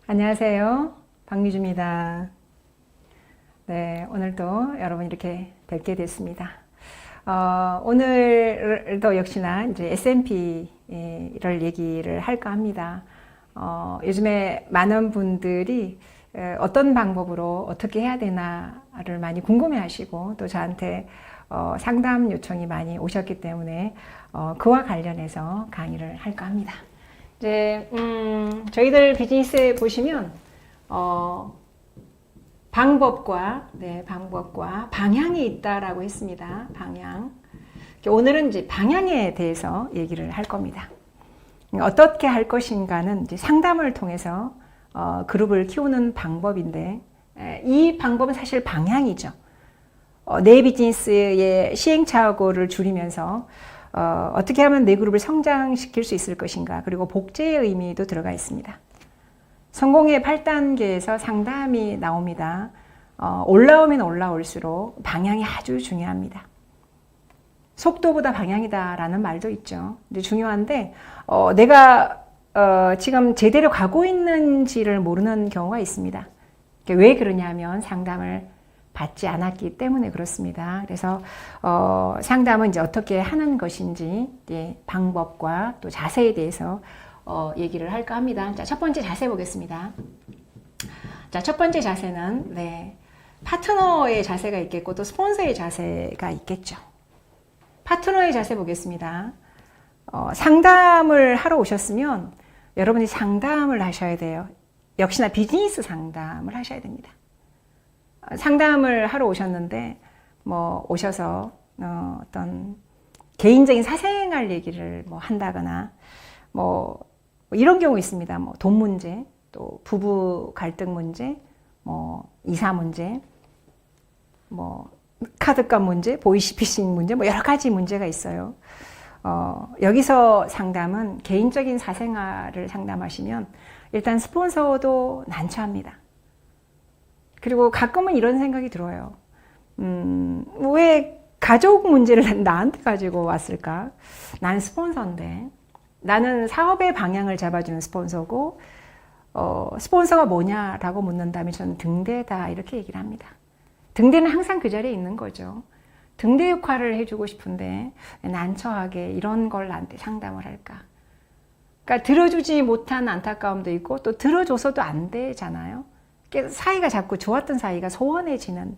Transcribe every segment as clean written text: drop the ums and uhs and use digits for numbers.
안녕하세요. 박미주입니다. 네, 오늘도 여러분 이렇게 뵙게 됐습니다. 오늘도 역시나 이제 S&P를 얘기를 할까 합니다. 요즘에 많은 분들이 어떤 방법으로 어떻게 해야 되나를 많이 궁금해 하시고 또 저한테 상담 요청이 많이 오셨기 때문에 그와 관련해서 강의를 할까 합니다. 이제 저희들 비즈니스에 보시면 방법과 방향이 있다라고 했습니다. 방향. 오늘은 이제 방향에 대해서 얘기를 할 겁니다. 어떻게 할 것인가는 이제 상담을 통해서 그룹을 키우는 방법인데 이 방법은 사실 방향이죠. 내 비즈니스의 시행착오를 줄이면서 어떻게 하면 내 그룹을 성장시킬 수 있을 것인가, 그리고 복제의 의미도 들어가 있습니다. 성공의 8단계에서 상담이 나옵니다. 올라오면 올라올수록 방향이 아주 중요합니다. 속도보다 방향이다라는 말도 있죠. 근데 중요한데 내가 지금 제대로 가고 있는지를 모르는 경우가 있습니다. 왜 그러냐면 상담을 받지 않았기 때문에 그렇습니다. 그래서 상담은 이제 어떻게 하는 것인지 방법과 또 자세에 대해서 얘기를 할까 합니다. 자, 첫 번째 자세 보겠습니다. 자, 첫 번째 자세는 파트너의 자세가 있겠고 또 스폰서의 자세가 있겠죠. 파트너의 자세 보겠습니다. 상담을 하러 오셨으면 여러분이 상담을 하셔야 돼요. 역시나 비즈니스 상담을 하셔야 됩니다. 상담을 하러 오셨는데 오셔서 어떤 개인적인 사생활 얘기를 한다거나 이런 경우 있습니다. 돈 문제, 또 부부 갈등 문제, 이사 문제, 카드값 문제, 보이스피싱 문제, 여러 가지 문제가 있어요. 여기서 상담은 개인적인 사생활을 상담하시면 일단 스폰서도 난처합니다. 그리고 가끔은 이런 생각이 들어요. 왜 가족 문제를 나한테 가지고 왔을까? 난 스폰서인데, 나는 사업의 방향을 잡아주는 스폰서고, 스폰서가 뭐냐라고 묻는다면 저는 등대다 이렇게 얘기를 합니다. 등대는 항상 그 자리에 있는 거죠. 등대 역할을 해주고 싶은데 난처하게 이런 걸 나한테 상담을 할까? 그러니까 들어주지 못한 안타까움도 있고 또 들어줘서도 안 되잖아요. 사이가 자꾸 좋았던 사이가 소원해지는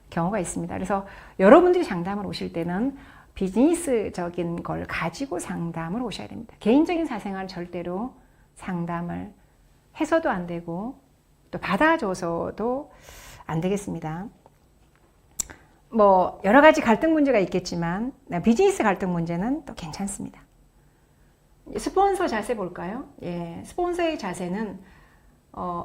경우가 있습니다. 그래서 여러분들이 상담을 오실 때는 비즈니스적인 걸 가지고 상담을 오셔야 됩니다. 개인적인 사생활 절대로 상담을 해서도 안 되고 또 받아줘서도 안 되겠습니다. 여러 가지 갈등 문제가 있겠지만 비즈니스 갈등 문제는 또 괜찮습니다. 스폰서 자세 볼까요? 스폰서의 자세는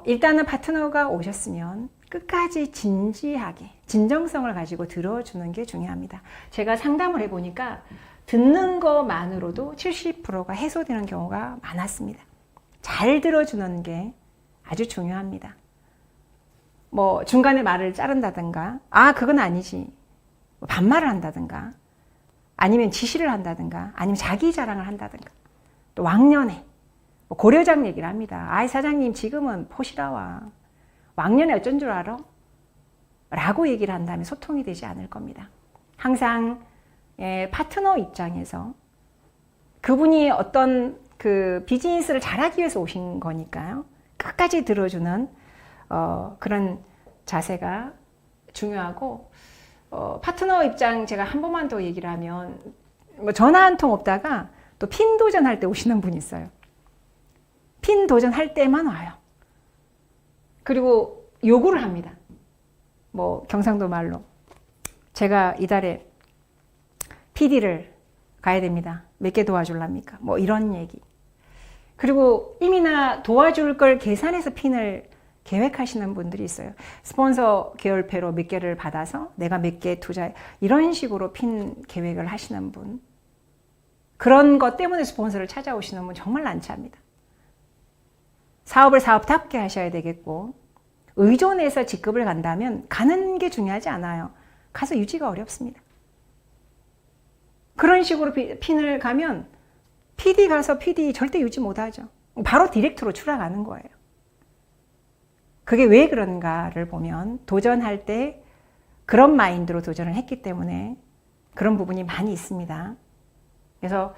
일단은 파트너가 오셨으면 끝까지 진지하게 진정성을 가지고 들어주는 게 중요합니다. 제가 상담을 해보니까 듣는 것만으로도 70%가 해소되는 경우가 많았습니다. 잘 들어주는 게 아주 중요합니다. 중간에 말을 자른다든가, 그건 아니지, 반말을 한다든가, 아니면 지시를 한다든가, 아니면 자기 자랑을 한다든가, 또 왕년에 고려장 얘기를 합니다. 사장님 지금은 포시라와 왕년에 어쩐 줄 알아? 라고 얘기를 한다면 소통이 되지 않을 겁니다. 항상 파트너 입장에서 그분이 어떤 그 비즈니스를 잘하기 위해서 오신 거니까요. 끝까지 들어주는 그런 자세가 중요하고, 파트너 입장 제가 한 번만 더 얘기를 하면 전화 한 통 없다가 또 핀 도전할 때 오시는 분이 있어요. 핀 도전할 때만 와요. 그리고 요구를 합니다. 경상도 말로 제가 이달에 PD를 가야 됩니다. 몇 개 도와줄랍니까? 이런 얘기. 그리고 이미나 도와줄 걸 계산해서 핀을 계획하시는 분들이 있어요. 스폰서 계열패로 몇 개를 받아서 내가 몇 개 투자, 이런 식으로 핀 계획을 하시는 분. 그런 것 때문에 스폰서를 찾아오시는 분 정말 난처합니다. 사업을 사업답게 하셔야 되겠고, 의존해서 직급을 간다면 가는 게 중요하지 않아요. 가서 유지가 어렵습니다. 그런 식으로 핀을 가면 PD 가서 PD 절대 유지 못하죠. 바로 디렉트로 추락하는 거예요. 그게 왜 그런가를 보면 도전할 때 그런 마인드로 도전을 했기 때문에 그런 부분이 많이 있습니다. 그래서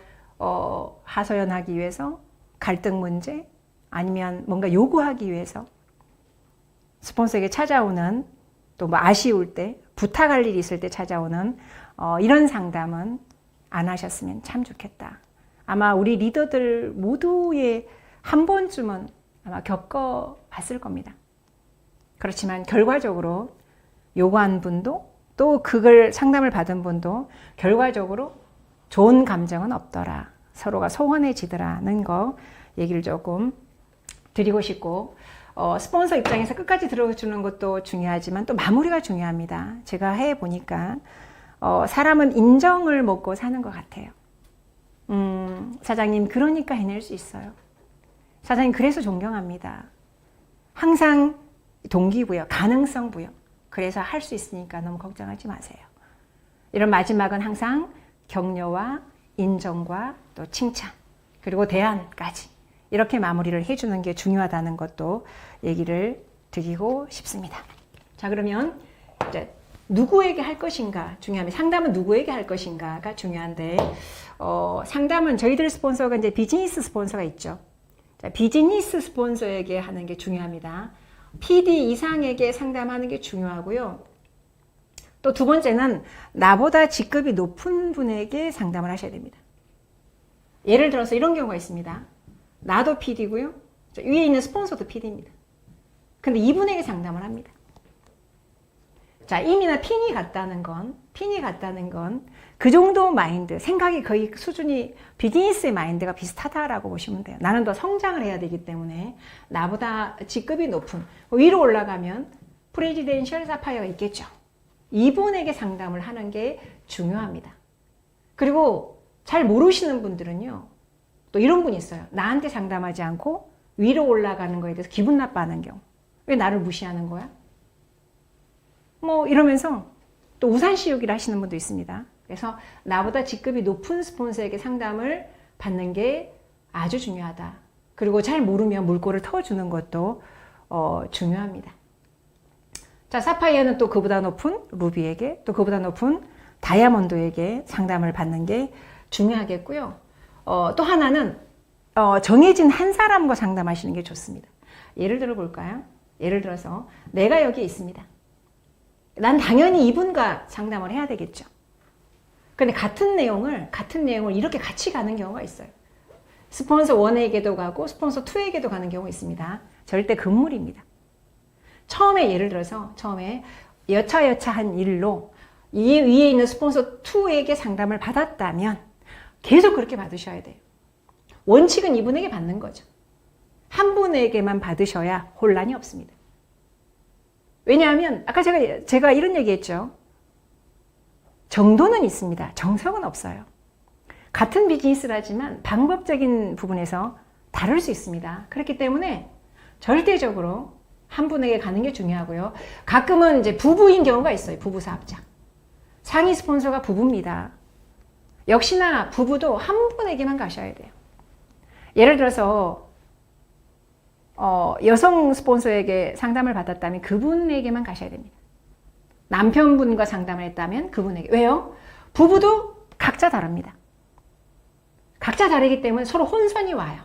하소연하기 위해서 갈등 문제 아니면 뭔가 요구하기 위해서 스폰서에게 찾아오는 또 뭐 아쉬울 때 부탁할 일이 있을 때 찾아오는 이런 상담은 안 하셨으면 참 좋겠다. 아마 우리 리더들 모두의 한 번쯤은 아마 겪어봤을 겁니다. 그렇지만 결과적으로 요구한 분도 또 그걸 상담을 받은 분도 결과적으로 좋은 감정은 없더라. 서로가 소원해지더라는 거 얘기를 조금 드리고 싶고 스폰서 입장에서 끝까지 들어주는 것도 중요하지만 또 마무리가 중요합니다. 제가 해보니까 사람은 인정을 먹고 사는 것 같아요. 사장님 그러니까 해낼 수 있어요. 사장님 그래서 존경합니다. 항상 동기부여, 가능성 부여. 그래서 할 수 있으니까 너무 걱정하지 마세요. 이런 마지막은 항상 격려와 인정과 또 칭찬 그리고 대안까지 이렇게 마무리를 해주는 게 중요하다는 것도 얘기를 드리고 싶습니다. 자, 그러면 이제 누구에게 할 것인가 중요합니다. 상담은 누구에게 할 것인가가 중요한데 상담은 저희들 스폰서가 이제 비즈니스 스폰서가 있죠. 자, 비즈니스 스폰서에게 하는 게 중요합니다. PD 이상에게 상담하는 게 중요하고요. 또 두 번째는 나보다 직급이 높은 분에게 상담을 하셔야 됩니다. 예를 들어서 이런 경우가 있습니다. 나도 PD고요. 위에 있는 스폰서도 PD입니다. 근데 이분에게 상담을 합니다. 자, 임이나 핀이 같다는 건 그 정도 마인드, 생각이 거의 수준이 비즈니스의 마인드가 비슷하다라고 보시면 돼요. 나는 더 성장을 해야 되기 때문에 나보다 직급이 높은, 위로 올라가면 프레지덴셜 사파이어가 있겠죠. 이분에게 상담을 하는 게 중요합니다. 그리고 잘 모르시는 분들은요, 또 이런 분이 있어요. 나한테 상담하지 않고 위로 올라가는 거에 대해서 기분 나빠하는 경우. 왜 나를 무시하는 거야? 뭐 이러면서 또 우산 씌우기를 하시는 분도 있습니다. 그래서 나보다 직급이 높은 스폰서에게 상담을 받는 게 아주 중요하다. 그리고 잘 모르면 물꼬를 터주는 것도 중요합니다. 자, 사파이어는 또 그보다 높은 루비에게 또 그보다 높은 다이아몬드에게 상담을 받는 게 중요하겠고요. 또 하나는 정해진 한 사람과 상담하시는 게 좋습니다. 예를 들어 볼까요? 예를 들어서 내가 여기 있습니다. 난 당연히 이분과 상담을 해야 되겠죠. 근데 같은 내용을 이렇게 같이 가는 경우가 있어요. 스폰서 1에게도 가고 스폰서 2에게도 가는 경우가 있습니다. 절대 금물입니다. 처음에 예를 들어서 여차여차한 일로 이 위에 있는 스폰서 2에게 상담을 받았다면 계속 그렇게 받으셔야 돼요. 원칙은 이분에게 받는 거죠. 한 분에게만 받으셔야 혼란이 없습니다. 왜냐하면 아까 제가 이런 얘기했죠. 정도는 있습니다. 정석은 없어요. 같은 비즈니스를 하지만 방법적인 부분에서 다를 수 있습니다. 그렇기 때문에 절대적으로 한 분에게 가는 게 중요하고요. 가끔은 이제 부부인 경우가 있어요. 부부 사업자. 상위 스폰서가 부부입니다. 역시나 부부도 한 분에게만 가셔야 돼요. 예를 들어서 여성 스폰서에게 상담을 받았다면 그분에게만 가셔야 됩니다. 남편분과 상담을 했다면 그분에게. 왜요? 부부도 각자 다릅니다. 각자 다르기 때문에 서로 혼선이 와요.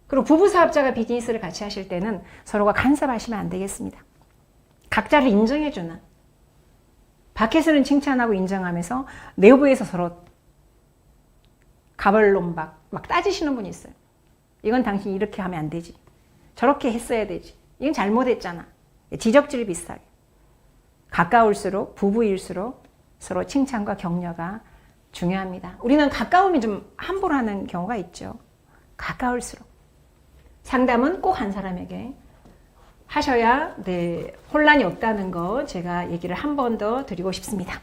그리고 부부 사업자가 비즈니스를 같이 하실 때는 서로가 간섭하시면 안 되겠습니다. 각자를 인정해주는, 밖에서는 칭찬하고 인정하면서 내부에서 서로 가벌론박 막 따지시는 분이 있어요. 이건 당신이 이렇게 하면 안 되지. 저렇게 했어야 되지. 이건 잘못했잖아. 지적질 비슷하게. 가까울수록, 부부일수록 서로 칭찬과 격려가 중요합니다. 우리는 가까움이 좀 함부로 하는 경우가 있죠. 가까울수록. 상담은 꼭 한 사람에게 하셔야 혼란이 없다는 거 제가 얘기를 한 번 더 드리고 싶습니다.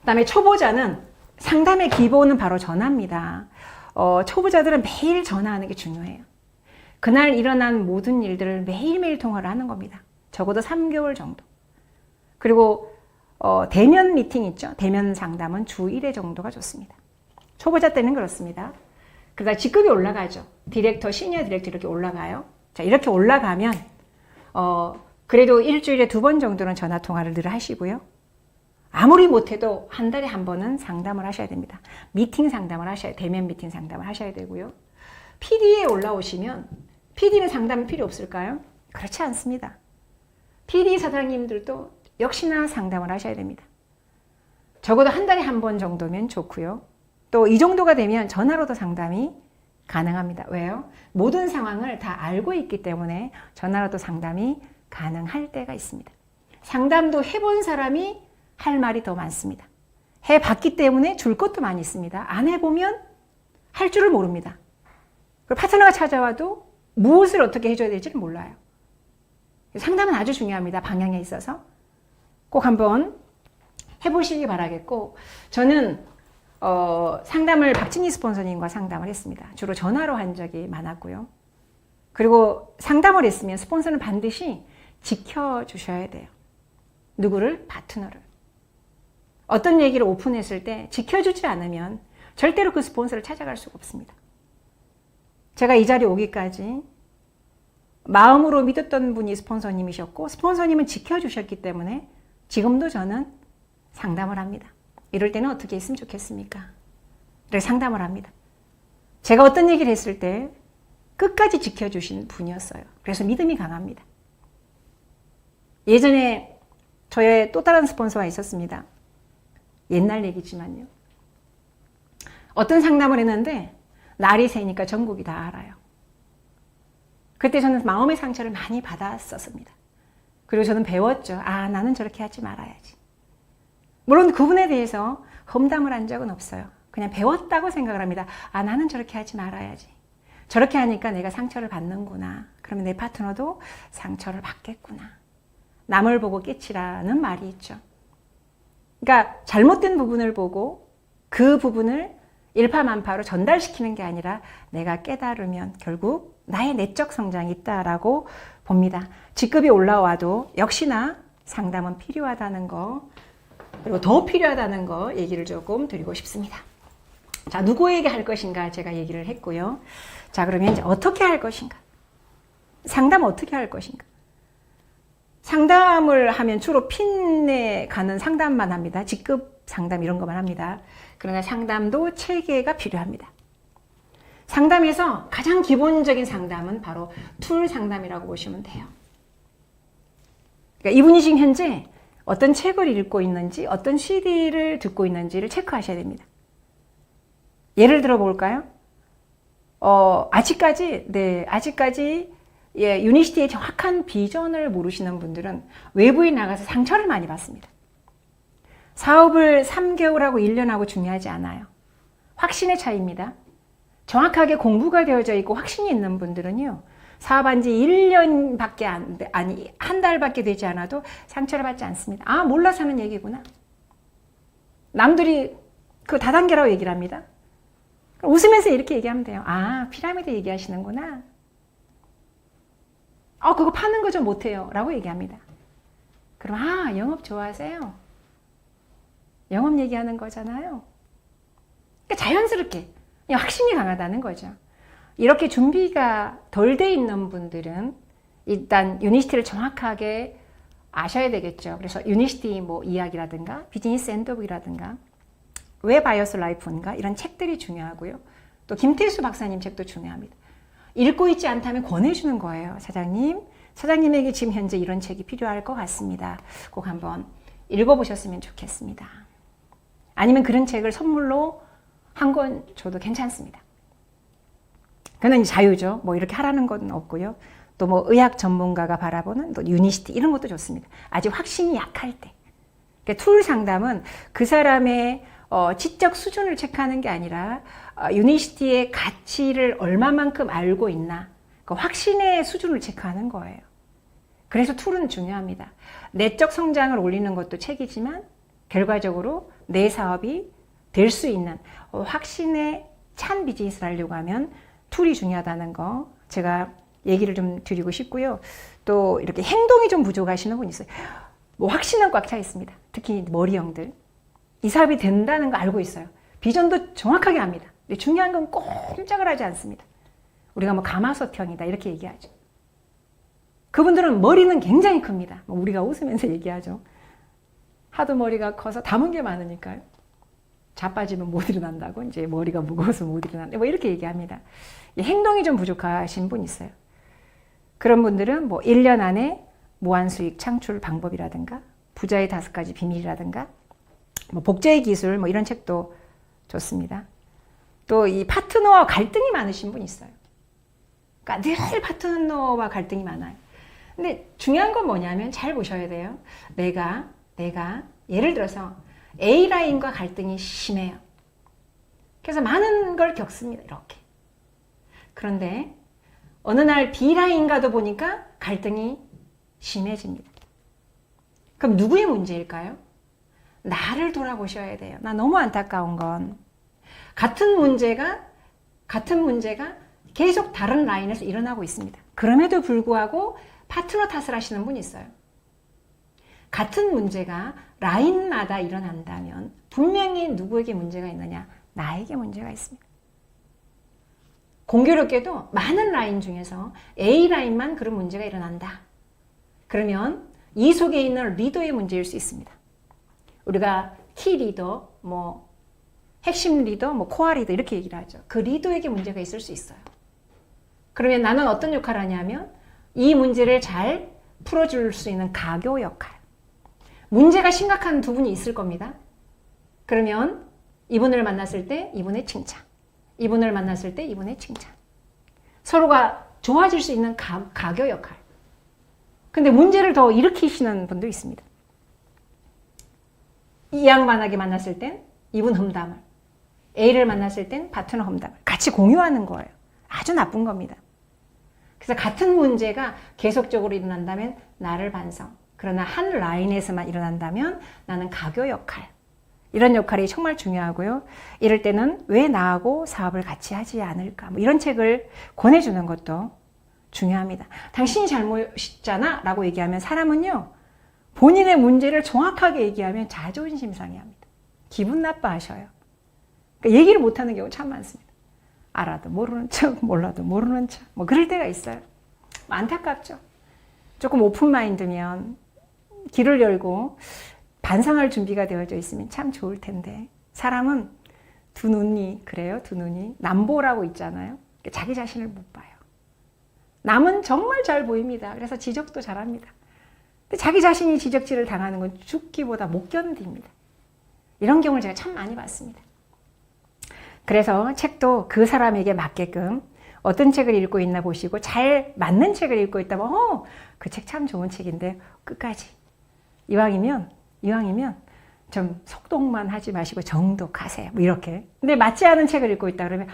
그 다음에 초보자는 상담의 기본은 바로 전화입니다. 초보자들은 매일 전화하는 게 중요해요. 그날 일어난 모든 일들을 매일매일 통화를 하는 겁니다. 적어도 3개월 정도. 그리고 대면 미팅 있죠. 대면 상담은 주 1회 정도가 좋습니다. 초보자 때는 그렇습니다. 그러니까 직급이 올라가죠. 디렉터, 시니어 디렉터 이렇게 올라가요. 자, 이렇게 올라가면 그래도 일주일에 2번 정도는 전화 통화를 늘 하시고요. 아무리 못해도 한 달에 한 번은 상담을 하셔야 됩니다. 미팅 상담을 하셔야, 대면 미팅 상담을 하셔야 되고요. PD에 올라오시면 PD는 상담이 필요 없을까요? 그렇지 않습니다. PD 사장님들도 역시나 상담을 하셔야 됩니다. 적어도 한 달에 한 번 정도면 좋고요. 또 이 정도가 되면 전화로도 상담이 가능합니다. 왜요? 모든 상황을 다 알고 있기 때문에 전화로도 상담이 가능할 때가 있습니다. 상담도 해본 사람이 할 말이 더 많습니다. 해봤기 때문에 줄 것도 많이 있습니다. 안 해보면 할 줄을 모릅니다. 그리고 파트너가 찾아와도 무엇을 어떻게 해줘야 될지를 몰라요. 상담은 아주 중요합니다. 방향에 있어서 꼭 한번 해보시기 바라겠고, 저는 상담을 박진희 스폰서님과 상담을 했습니다. 주로 전화로 한 적이 많았고요. 그리고 상담을 했으면 스폰서는 반드시 지켜주셔야 돼요. 누구를? 파트너를. 어떤 얘기를 오픈했을 때 지켜주지 않으면 절대로 그 스폰서를 찾아갈 수가 없습니다. 제가 이 자리에 오기까지 마음으로 믿었던 분이 스폰서님이셨고, 스폰서님은 지켜주셨기 때문에 지금도 저는 상담을 합니다. 이럴 때는 어떻게 했으면 좋겠습니까? 이렇게 상담을 합니다. 제가 어떤 얘기를 했을 때 끝까지 지켜주신 분이었어요. 그래서 믿음이 강합니다. 예전에 저의 또 다른 스폰서가 있었습니다. 옛날 얘기지만요. 어떤 상담을 했는데 날이 새니까 전국이 다 알아요. 그때 저는 마음의 상처를 많이 받았었습니다. 그리고 저는 배웠죠. 아, 나는 저렇게 하지 말아야지. 물론 그분에 대해서 험담을 한 적은 없어요. 그냥 배웠다고 생각을 합니다. 아, 나는 저렇게 하지 말아야지. 저렇게 하니까 내가 상처를 받는구나. 그러면 내 파트너도 상처를 받겠구나. 남을 보고 깨치라는 말이 있죠. 그러니까 잘못된 부분을 보고 그 부분을 일파만파로 전달시키는 게 아니라 내가 깨달으면 결국 나의 내적 성장이 있다라고 봅니다. 직급이 올라와도 역시나 상담은 필요하다는 거, 그리고 더 필요하다는 거 얘기를 조금 드리고 싶습니다. 자, 누구에게 할 것인가 제가 얘기를 했고요. 자, 그러면 이제 어떻게 할 것인가? 상담 어떻게 할 것인가? 상담을 하면 주로 핀에 가는 상담만 합니다. 직급 상담 이런 것만 합니다. 그러나 상담도 체계가 필요합니다. 상담에서 가장 기본적인 상담은 바로 툴 상담이라고 보시면 돼요. 그러니까 이분이 지금 현재 어떤 책을 읽고 있는지, 어떤 CD를 듣고 있는지를 체크하셔야 됩니다. 예를 들어 볼까요? 아직까지 유니시티의 정확한 비전을 모르시는 분들은 외부에 나가서 상처를 많이 받습니다. 사업을 3개월하고 1년하고 중요하지 않아요. 확신의 차이입니다. 정확하게 공부가 되어져 있고 확신이 있는 분들은요, 사업한 지 1년밖에 한 달밖에 되지 않아도 상처를 받지 않습니다. 아, 몰라서 하는 얘기구나. 남들이 그 다단계라고 얘기를 합니다. 웃으면서 이렇게 얘기하면 돼요. 아, 피라미드 얘기하시는구나. 그거 파는 거 좀 못해요. 라고 얘기합니다. 그럼, 아, 영업 좋아하세요? 영업 얘기하는 거잖아요. 그러니까 자연스럽게 확신이 강하다는 거죠. 이렇게 준비가 덜 돼 있는 분들은 일단 유니시티를 정확하게 아셔야 되겠죠. 그래서 유니시티 뭐 이야기라든가 비즈니스 엔드북이라든가 왜 바이어스 라이프인가 이런 책들이 중요하고요. 또 김태수 박사님 책도 중요합니다. 읽고 있지 않다면 권해주는 거예요. 사장님에게 지금 현재 이런 책이 필요할 것 같습니다. 꼭 한번 읽어보셨으면 좋겠습니다. 아니면 그런 책을 선물로 한 권 줘도 괜찮습니다. 그는 자유죠. 뭐 이렇게 하라는 건 없고요. 또 뭐 의학 전문가가 바라보는 또 유니시티 이런 것도 좋습니다. 아직 확신이 약할 때. 그러니까 툴 상담은 그 사람의 지적 수준을 체크하는 게 아니라 유니시티의 가치를 얼마만큼 알고 있나, 그 확신의 수준을 체크하는 거예요. 그래서 툴은 중요합니다. 내적 성장을 올리는 것도 책이지만 결과적으로 내 사업이 될 수 있는 확신에 찬 비즈니스를 하려고 하면 툴이 중요하다는 거 제가 얘기를 좀 드리고 싶고요. 또 이렇게 행동이 좀 부족하시는 분이 있어요. 뭐 확신은 꽉 차 있습니다. 특히 머리형들. 이 사업이 된다는 거 알고 있어요. 비전도 정확하게 합니다. 근데 중요한 건 꼼짝을 하지 않습니다. 우리가 뭐 가마솥형이다 이렇게 얘기하죠. 그분들은 머리는 굉장히 큽니다. 우리가 웃으면서 얘기하죠. 하도 머리가 커서 담은 게 많으니까요. 자빠지면 못 일어난다고, 이제 머리가 무거워서 못 일어난다, 뭐 이렇게 얘기합니다. 행동이 좀 부족하신 분 있어요. 그런 분들은 뭐 1년 안에 무한수익 창출 방법이라든가 부자의 5가지 비밀이라든가 뭐 복제의 기술 뭐 이런 책도 좋습니다. 또 이 파트너와 갈등이 많으신 분 있어요. 그러니까 늘 파트너와 갈등이 많아요. 근데 중요한 건 뭐냐면 잘 보셔야 돼요. 내가 예를 들어서 A라인과 갈등이 심해요. 그래서 많은 걸 겪습니다. 이렇게. 그런데 어느 날 B라인과도 보니까 갈등이 심해집니다. 그럼 누구의 문제일까요? 나를 돌아보셔야 돼요. 나 너무 안타까운 건 같은 문제가 계속 다른 라인에서 일어나고 있습니다. 그럼에도 불구하고 파트너 탓을 하시는 분이 있어요. 같은 문제가 라인마다 일어난다면 분명히 누구에게 문제가 있느냐? 나에게 문제가 있습니다. 공교롭게도 많은 라인 중에서 A라인만 그런 문제가 일어난다. 그러면 이 속에 있는 리더의 문제일 수 있습니다. 우리가 키 리더, 뭐 핵심 리더, 뭐 코어 리더 이렇게 얘기를 하죠. 그 리더에게 문제가 있을 수 있어요. 그러면 나는 어떤 역할을 하냐면 이 문제를 잘 풀어줄 수 있는 가교 역할. 문제가 심각한 두 분이 있을 겁니다. 그러면 이분을 만났을 때 이분의 칭찬, 이분을 만났을 때 이분의 칭찬. 서로가 좋아질 수 있는 가교 역할. 근데 문제를 더 일으키시는 분도 있습니다. 이 양반에게 만났을 땐 이분 험담을, A를 만났을 땐 파트너 험담을 같이 공유하는 거예요. 아주 나쁜 겁니다. 그래서 같은 문제가 계속적으로 일어난다면 나를 반성. 그러나 한 라인에서만 일어난다면 나는 가교 역할. 이런 역할이 정말 중요하고요. 이럴 때는 왜 나하고 사업을 같이 하지 않을까? 뭐 이런 책을 권해주는 것도 중요합니다. 당신이 잘못이잖아 라고 얘기하면 사람은요. 본인의 문제를 정확하게 얘기하면 자존심 상해합니다. 기분 나빠하셔요. 그러니까 얘기를 못하는 경우 참 많습니다. 알아도 모르는 척, 몰라도 모르는 척. 뭐 그럴 때가 있어요. 안타깝죠. 조금 오픈마인드면 길을 열고 반성할 준비가 되어져 있으면 참 좋을 텐데 사람은 두 눈이 그래요. 두 눈이 남보라고 있잖아요. 자기 자신을 못 봐요. 남은 정말 잘 보입니다. 그래서 지적도 잘합니다. 근데 자기 자신이 지적질을 당하는 건 죽기보다 못 견딥니다. 이런 경우를 제가 참 많이 봤습니다. 그래서 책도 그 사람에게 맞게끔 어떤 책을 읽고 있나 보시고 잘 맞는 책을 읽고 있다면 그 책 참 좋은 책인데 끝까지 이왕이면 좀 속독만 하지 마시고 정독하세요. 뭐 이렇게. 근데 맞지 않은 책을 읽고 있다 그러면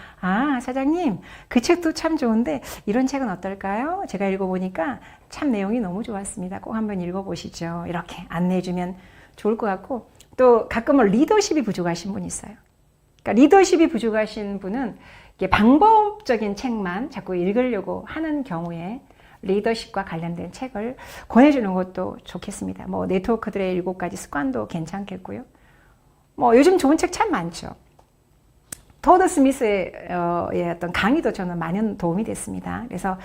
사장님 그 책도 참 좋은데 이런 책은 어떨까요? 제가 읽어보니까 참 내용이 너무 좋았습니다. 꼭 한번 읽어보시죠. 이렇게 안내해주면 좋을 것 같고 또 가끔은 리더십이 부족하신 분이 있어요. 그러니까 리더십이 부족하신 분은 방법적인 책만 자꾸 읽으려고 하는 경우에 리더십과 관련된 책을 권해주는 것도 좋겠습니다. 뭐 네트워크들의 7가지 습관도 괜찮겠고요. 뭐 요즘 좋은 책 참 많죠. 토드 스미스의 어떤 강의도 저는 많은 도움이 됐습니다. 그래서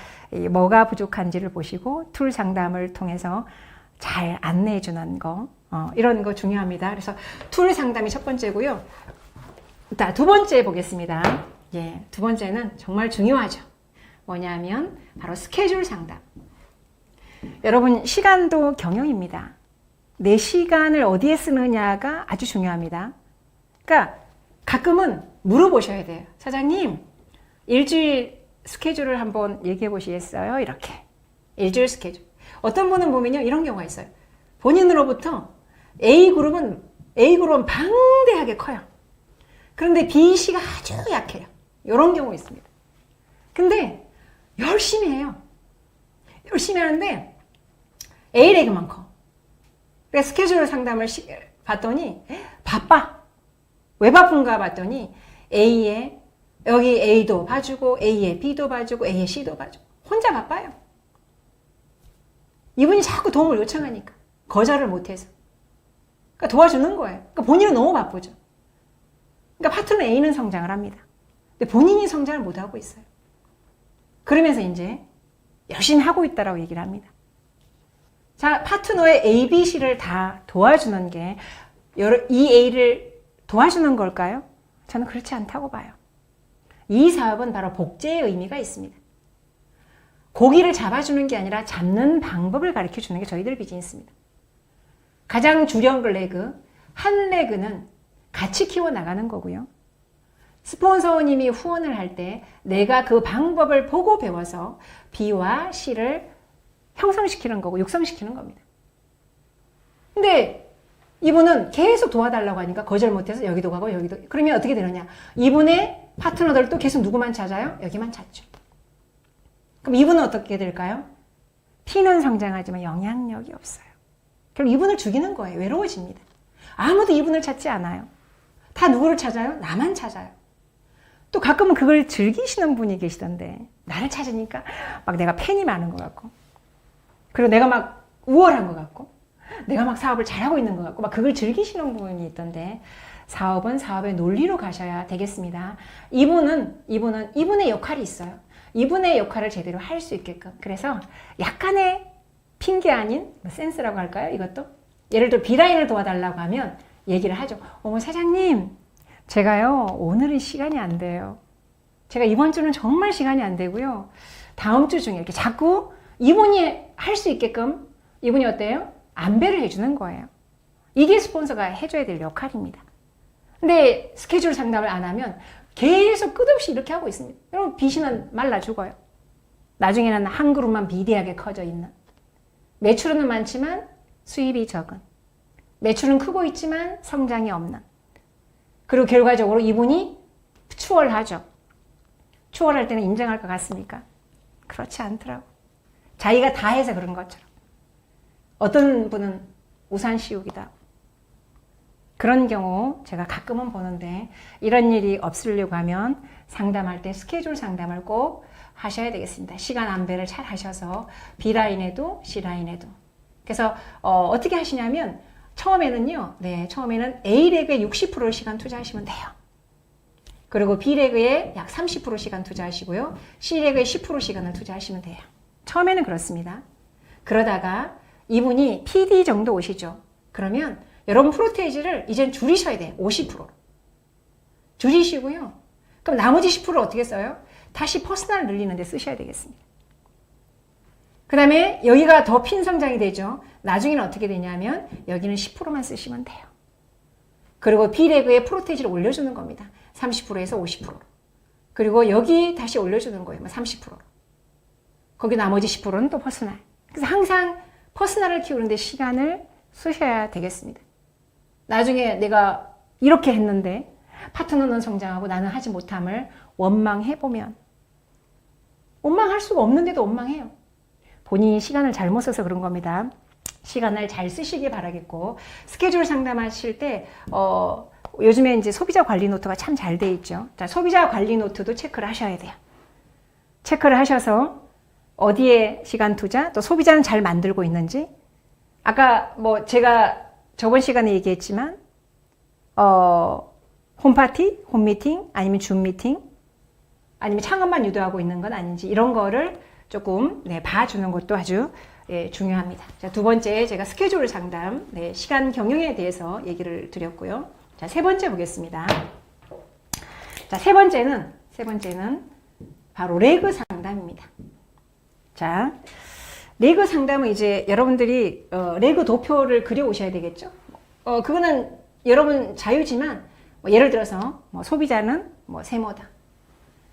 뭐가 부족한지를 보시고 툴 상담을 통해서 잘 안내해주는 거 이런 거 중요합니다. 그래서 툴 상담이 첫 번째고요. 자, 두 번째 보겠습니다. 두 번째는 정말 중요하죠. 뭐냐면 바로 스케줄 상담. 여러분 시간도 경영입니다. 내 시간을 어디에 쓰느냐가 아주 중요합니다. 그러니까 가끔은 물어보셔야 돼요. 사장님, 일주일 스케줄을 한번 얘기해 보시겠어요? 이렇게. 일주일 스케줄. 어떤 분은 보면요. 이런 경우가 있어요. 본인으로부터 A그룹은 방대하게 커요. 그런데 B씨가 아주 약해요. 이런 경우 있습니다. 근데 열심히 해요. 열심히 하는데 A에게만 커. 그래서 스케줄 상담을 봤더니 바빠. 왜 바쁜가 봤더니 A에 여기 A도 봐주고 A에 B도 봐주고 A에 C도 봐주고 혼자 바빠요. 이분이 자꾸 도움을 요청하니까 거절을 못해서 그러니까 도와주는 거예요. 그러니까 본인은 너무 바쁘죠. 그러니까 파트너 A는 성장을 합니다. 근데 본인이 성장을 못하고 있어요. 그러면서 이제 열심히 하고 있다라고 얘기를 합니다. 자, 파트너의 A, B, C를 다 도와주는 게 이 A를 도와주는 걸까요? 저는 그렇지 않다고 봐요. 이 사업은 바로 복제의 의미가 있습니다. 고기를 잡아주는 게 아니라 잡는 방법을 가르쳐 주는 게 저희들 비즈니스입니다. 가장 주력 레그, 한 레그는 같이 키워나가는 거고요. 스폰서님이 후원을 할 때 내가 그 방법을 보고 배워서 B와 C를 형성시키는 거고 육성시키는 겁니다. 근데 이분은 계속 도와달라고 하니까 거절 못해서 여기도 가고 여기도. 그러면 어떻게 되느냐? 이분의 파트너들도 계속 누구만 찾아요? 여기만 찾죠. 그럼 이분은 어떻게 될까요? T는 성장하지만 영향력이 없어요. 그럼 이분을 죽이는 거예요. 외로워집니다. 아무도 이분을 찾지 않아요. 다 누구를 찾아요? 나만 찾아요. 또 가끔은 그걸 즐기시는 분이 계시던데 나를 찾으니까 막 내가 팬이 많은 것 같고 그리고 내가 막 우월한 것 같고 내가 막 사업을 잘하고 있는 것 같고 막 그걸 즐기시는 분이 있던데 사업은 사업의 논리로 가셔야 되겠습니다. 이분의 역할이 있어요. 이분의 역할을 제대로 할 수 있게끔. 그래서 약간의 핑계 아닌 센스라고 할까요? 이것도 예를 들어 B라인을 도와달라고 하면 얘기를 하죠. 어머 사장님 제가요 오늘은 시간이 안 돼요. 제가 이번 주는 정말 시간이 안 되고요. 다음 주 중에 이렇게 자꾸 이분이 할 수 있게끔 이분이 어때요? 안배를 해주는 거예요. 이게 스폰서가 해줘야 될 역할입니다. 근데 스케줄 상담을 안 하면 계속 끝없이 이렇게 하고 있습니다. 여러분 빚은 말라 죽어요. 나중에는 한 그룹만 비대하게 커져 있는 매출은 많지만 수입이 적은 매출은 크고 있지만 성장이 없는 그리고 결과적으로 이분이 추월하죠. 추월할 때는 인정할 것 같습니까? 그렇지 않더라고. 자기가 다 해서 그런 것처럼. 어떤 분은 우산 씌우기다. 그런 경우 제가 가끔은 보는데 이런 일이 없으려고 하면 상담할 때 스케줄 상담을 꼭 하셔야 되겠습니다. 시간 안배를 잘 하셔서 B라인에도 C라인에도. 그래서 어떻게 하시냐면 처음에는요. 처음에는 A레그에 60% 시간 투자하시면 돼요. 그리고 B레그에 약 30% 시간 투자하시고요. C레그에 10% 시간을 투자하시면 돼요. 처음에는 그렇습니다. 그러다가 이분이 PD 정도 오시죠. 그러면 여러분 프로테이지를 이젠 줄이셔야 돼요. 50%로. 줄이시고요. 그럼 나머지 10%를 어떻게 써요? 다시 퍼스널 늘리는 데 쓰셔야 되겠습니다. 그 다음에 여기가 더 핀 성장이 되죠. 나중에는 어떻게 되냐면 여기는 10%만 쓰시면 돼요. 그리고 B레그에 프로테이지를 올려주는 겁니다. 30%에서 50%로. 그리고 여기 다시 올려주는 거예요. 30%로. 거기 나머지 10%는 또 퍼스널. 그래서 항상 퍼스널을 키우는데 시간을 쓰셔야 되겠습니다. 나중에 내가 이렇게 했는데 파트너는 성장하고 나는 하지 못함을 원망해보면 원망할 수가 없는데도 원망해요. 본인이 시간을 잘못 써서 그런 겁니다. 시간을 잘 쓰시길 바라겠고 스케줄 상담하실 때 요즘에 이제 소비자 관리 노트가 참 잘 돼 있죠. 자, 소비자 관리 노트도 체크를 하셔야 돼요. 체크를 하셔서 어디에 시간 투자, 또 소비자는 잘 만들고 있는지. 아까 제가 저번 시간에 얘기했지만 홈파티, 홈미팅, 아니면 줌미팅, 아니면 창업만 유도하고 있는 건 아닌지 이런 거를 조금 봐주는 것도 아주 중요합니다. 자, 두 번째 제가 스케줄 상담, 시간 경영에 대해서 얘기를 드렸고요. 자, 세 번째 보겠습니다. 자, 세 번째는 바로 레그 상담입니다. 자, 레그 상담은 이제 여러분들이 레그 도표를 그려 오셔야 되겠죠. 그거는 여러분 자유지만 예를 들어서 소비자는 세모다.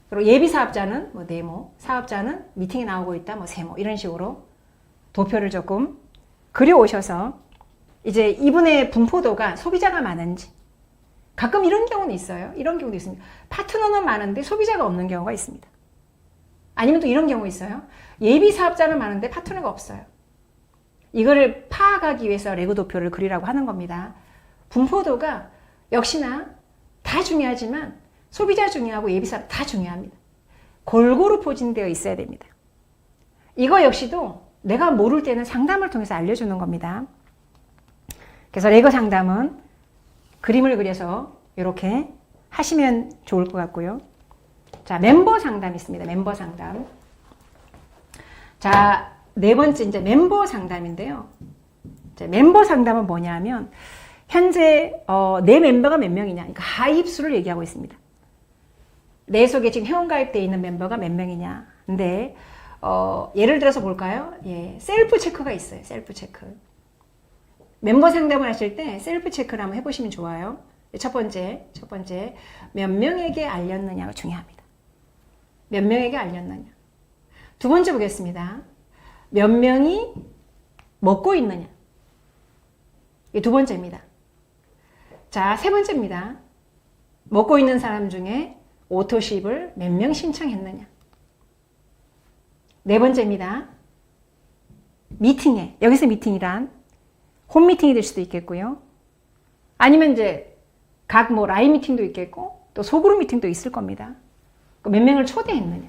그리고 예비 사업자는 네모, 사업자는 미팅에 나오고 있다, 세모 이런 식으로 도표를 조금 그려 오셔서 이제 이분의 분포도가 소비자가 많은지 가끔 이런 경우는 있어요. 이런 경우도 있습니다. 파트너는 많은데 소비자가 없는 경우가 있습니다. 아니면 또 이런 경우 있어요. 예비 사업자는 많은데 파트너가 없어요. 이거를 파악하기 위해서 레고 도표를 그리라고 하는 겁니다. 분포도가 역시나 다 중요하지만 소비자 중요하고 예비 사업 다 중요합니다. 골고루 포진되어 있어야 됩니다. 이거 역시도 내가 모를 때는 상담을 통해서 알려주는 겁니다. 그래서 레고 상담은 그림을 그려서 이렇게 하시면 좋을 것 같고요. 자, 멤버 상담이 있습니다. 멤버 상담. 자, 네 번째 이제 멤버 상담인데요. 이제 멤버 상담은 뭐냐면 현재 내 멤버가 몇 명이냐, 그러니까 가입 수를 얘기하고 있습니다. 내 속에 지금 회원가입되어 있는 멤버가 몇 명이냐. 근데 예를 들어서 볼까요? 예, 셀프 체크가 있어요. 셀프 체크. 멤버 상담을 하실 때 셀프 체크를 한번 해보시면 좋아요. 첫 번째, 몇 명에게 알렸느냐가 중요합니다. 몇 명에게 알렸느냐. 두 번째 보겠습니다. 몇 명이 먹고 있느냐. 이게 두 번째입니다. 자, 세 번째입니다. 먹고 있는 사람 중에 오토십을 몇 명 신청했느냐. 네 번째입니다. 미팅에, 여기서 미팅이란 홈미팅이 될 수도 있겠고요. 아니면 이제 각 뭐 라인 미팅도 있겠고 또 소그룹 미팅도 있을 겁니다. 몇 명을 초대했느냐.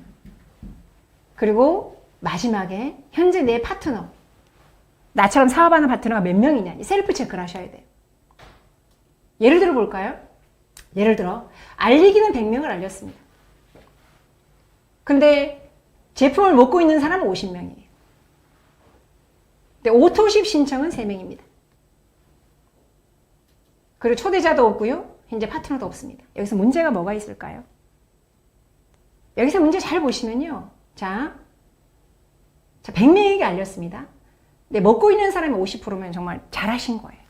그리고 마지막에 현재 내 파트너, 나처럼 사업하는 파트너가 몇 명이냐. 셀프 체크를 하셔야 돼요. 예를 들어 볼까요? 예를 들어 알리기는 100명을 알렸습니다. 근데 제품을 먹고 있는 사람은 50명이에요. 근데 오토십 신청은 3명입니다. 그리고 초대자도 없고요. 현재 파트너도 없습니다. 여기서 문제가 뭐가 있을까요? 여기서 문제 잘 보시면요. 자 100명에게 알렸습니다. 근데 먹고 있는 사람이 50%면 정말 잘하신 거예요.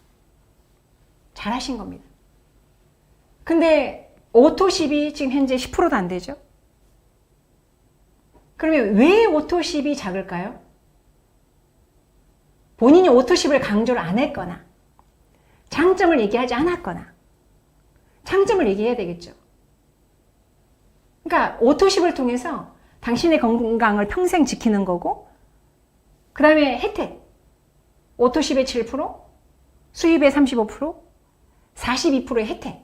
잘하신 겁니다. 근데 오토십이 지금 현재 10%도 안 되죠? 그러면 왜 오토십이 작을까요? 본인이 오토십을 강조를 안 했거나 장점을 얘기하지 않았거나 장점을 얘기해야 되겠죠. 그러니까 오토십을 통해서 당신의 건강을 평생 지키는 거고 그 다음에 혜택 오토십의 7%, 수입의 35%, 42%의 혜택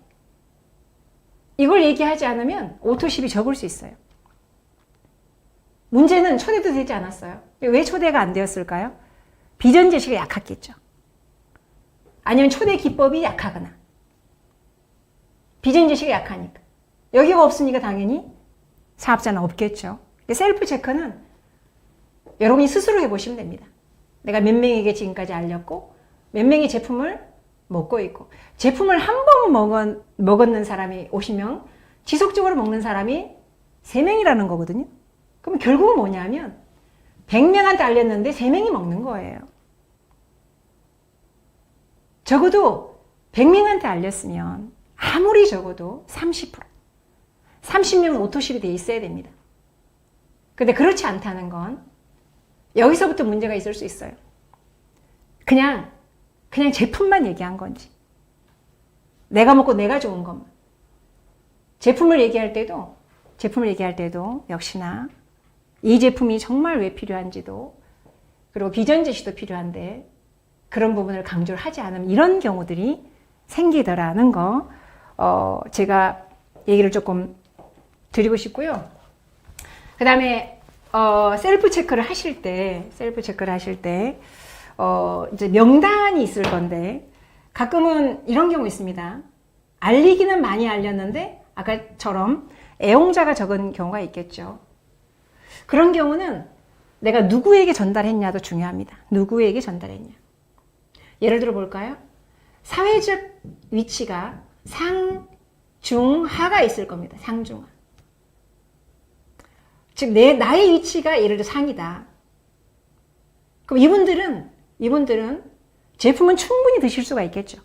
이걸 얘기하지 않으면 오토십이 적을 수 있어요. 문제는 초대도 되지 않았어요. 왜 초대가 안 되었을까요? 비전 제시가 약했겠죠. 아니면 초대 기법이 약하거나 비전 제시가 약하니까 여기가 없으니까 당연히 사업자는 없겠죠. 셀프 체크는 여러분이 스스로 해보시면 됩니다. 내가 몇 명에게 지금까지 알렸고 몇 명이 제품을 먹고 있고 제품을 한 번 먹었는 사람이 50명 지속적으로 먹는 사람이 3명이라는 거거든요. 그럼 결국은 뭐냐면 100명한테 알렸는데 3명이 먹는 거예요. 적어도 100명한테 알렸으면 아무리 적어도 30%, 30명은 오토십이 돼 있어야 됩니다. 근데 그렇지 않다는 건 여기서부터 문제가 있을 수 있어요. 그냥 제품만 얘기한 건지 내가 먹고 내가 좋은 것만 제품을 얘기할 때도 역시나 이 제품이 정말 왜 필요한지도 그리고 비전 제시도 필요한데 그런 부분을 강조를 하지 않으면 이런 경우들이 생기더라는 거 제가 얘기를 조금 드리고 싶고요. 그 다음에 셀프 체크를 하실 때 이제 명단이 있을 건데 가끔은 이런 경우 있습니다. 알리기는 많이 알렸는데 아까처럼 애용자가 적은 경우가 있겠죠. 그런 경우는 내가 누구에게 전달했냐도 중요합니다. 누구에게 전달했냐. 예를 들어 볼까요? 사회적 위치가 상, 중, 하가 있을 겁니다. 상, 중, 하. 즉 나의 위치가 예를 들어 상이다. 그럼 이분들은 제품은 충분히 드실 수가 있겠죠.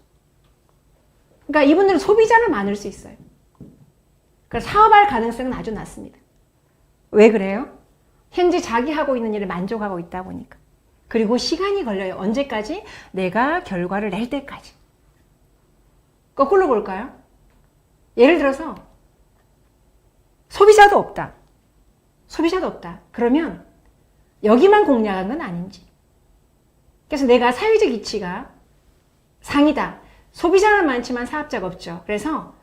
그러니까 이분들은 소비자는 많을 수 있어요. 그래서 사업할 가능성은 아주 낮습니다. 왜 그래요? 현재 자기 하고 있는 일에 만족하고 있다 보니까. 그리고 시간이 걸려요. 언제까지? 내가 결과를 낼 때까지. 거꾸로 볼까요? 예를 들어서 소비자도 없다. 그러면 여기만 공략한 건 아닌지. 그래서 내가 사회적 이치가 상이다. 소비자는 많지만 사업자가 없죠. 그래서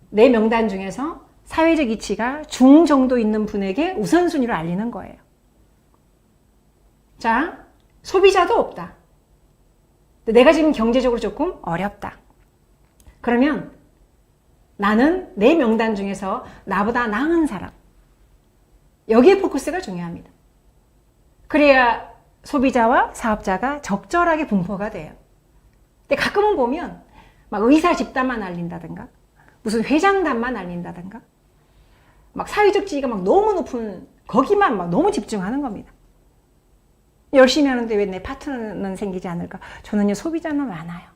내 명단 중에서 사회적 이치가 중 정도 있는 분에게 우선순위로 알리는 거예요. 자, 소비자도 없다. 내가 지금 경제적으로 조금 어렵다. 그러면 나는 내 명단 중에서 나보다 나은 사람. 여기에 포커스가 중요합니다. 그래야 소비자와 사업자가 적절하게 분포가 돼요. 근데 가끔은 보면 막 의사 집단만 알린다든가 무슨 회장단만 알린다든가 막 사회적 지위가 막 너무 높은 거기만 막 너무 집중하는 겁니다. 열심히 하는데 왜 내 파트너는 생기지 않을까? 저는요, 소비자는 많아요.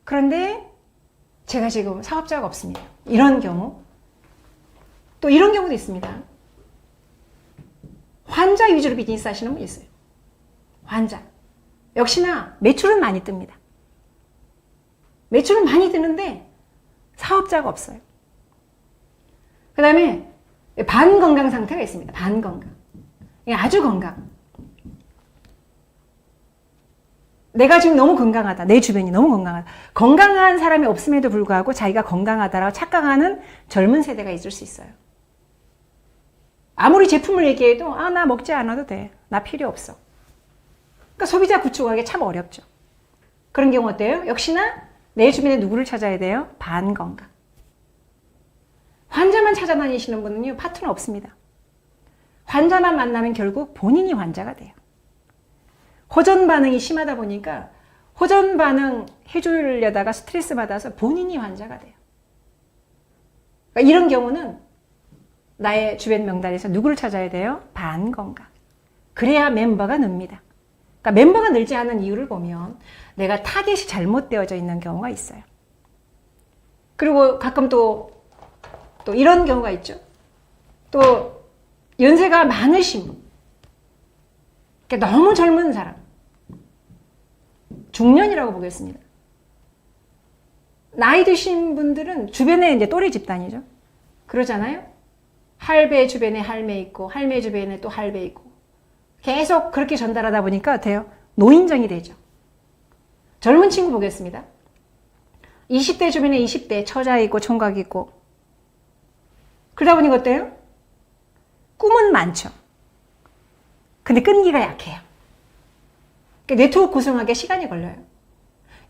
그런데 제가 지금 사업자가 없습니다. 이런 경우. 또 이런 경우도 있습니다. 환자 위주로 비즈니스 하시는 분 있어요. 환자. 역시나 매출은 많이 뜹니다. 매출은 많이 뜨는데 사업자가 없어요. 그 다음에 반건강 상태가 있습니다. 반건강. 아주 건강. 내가 지금 너무 건강하다. 내 주변이 너무 건강하다. 건강한 사람이 없음에도 불구하고 자기가 건강하다라고 착각하는 젊은 세대가 있을 수 있어요. 아무리 제품을 얘기해도 나 먹지 않아도 돼. 나 필요 없어. 그러니까 소비자 구축하기 참 어렵죠. 그런 경우 어때요? 역시나 내 주변에 누구를 찾아야 돼요? 반건강. 환자만 찾아다니시는 분은요, 파트너 없습니다. 환자만 만나면 결국 본인이 환자가 돼요. 호전 반응이 심하다 보니까 호전 반응 해주려다가 스트레스 받아서 본인이 환자가 돼요. 그러니까 이런 경우는 나의 주변 명단에서 누구를 찾아야 돼요? 반건강. 그래야 멤버가 늡니다. 그러니까 멤버가 늘지 않는 이유를 보면 내가 타겟이 잘못되어져 있는 경우가 있어요. 그리고 가끔 또 이런 경우가 있죠. 또 연세가 많으신 분. 그러니까 너무 젊은 사람. 중년이라고 보겠습니다. 나이 드신 분들은 주변에 이제 또래 집단이죠. 그러잖아요. 할배 주변에 할매 있고, 할매 주변에 또 할배 있고. 계속 그렇게 전달하다 보니까 돼요. 노인정이 되죠. 젊은 친구 보겠습니다. 20대 주변에 20대 처자 있고, 총각 있고. 그러다 보니까 어때요? 꿈은 많죠. 근데 끈기가 약해요. 네트워크 구성하기에 시간이 걸려요.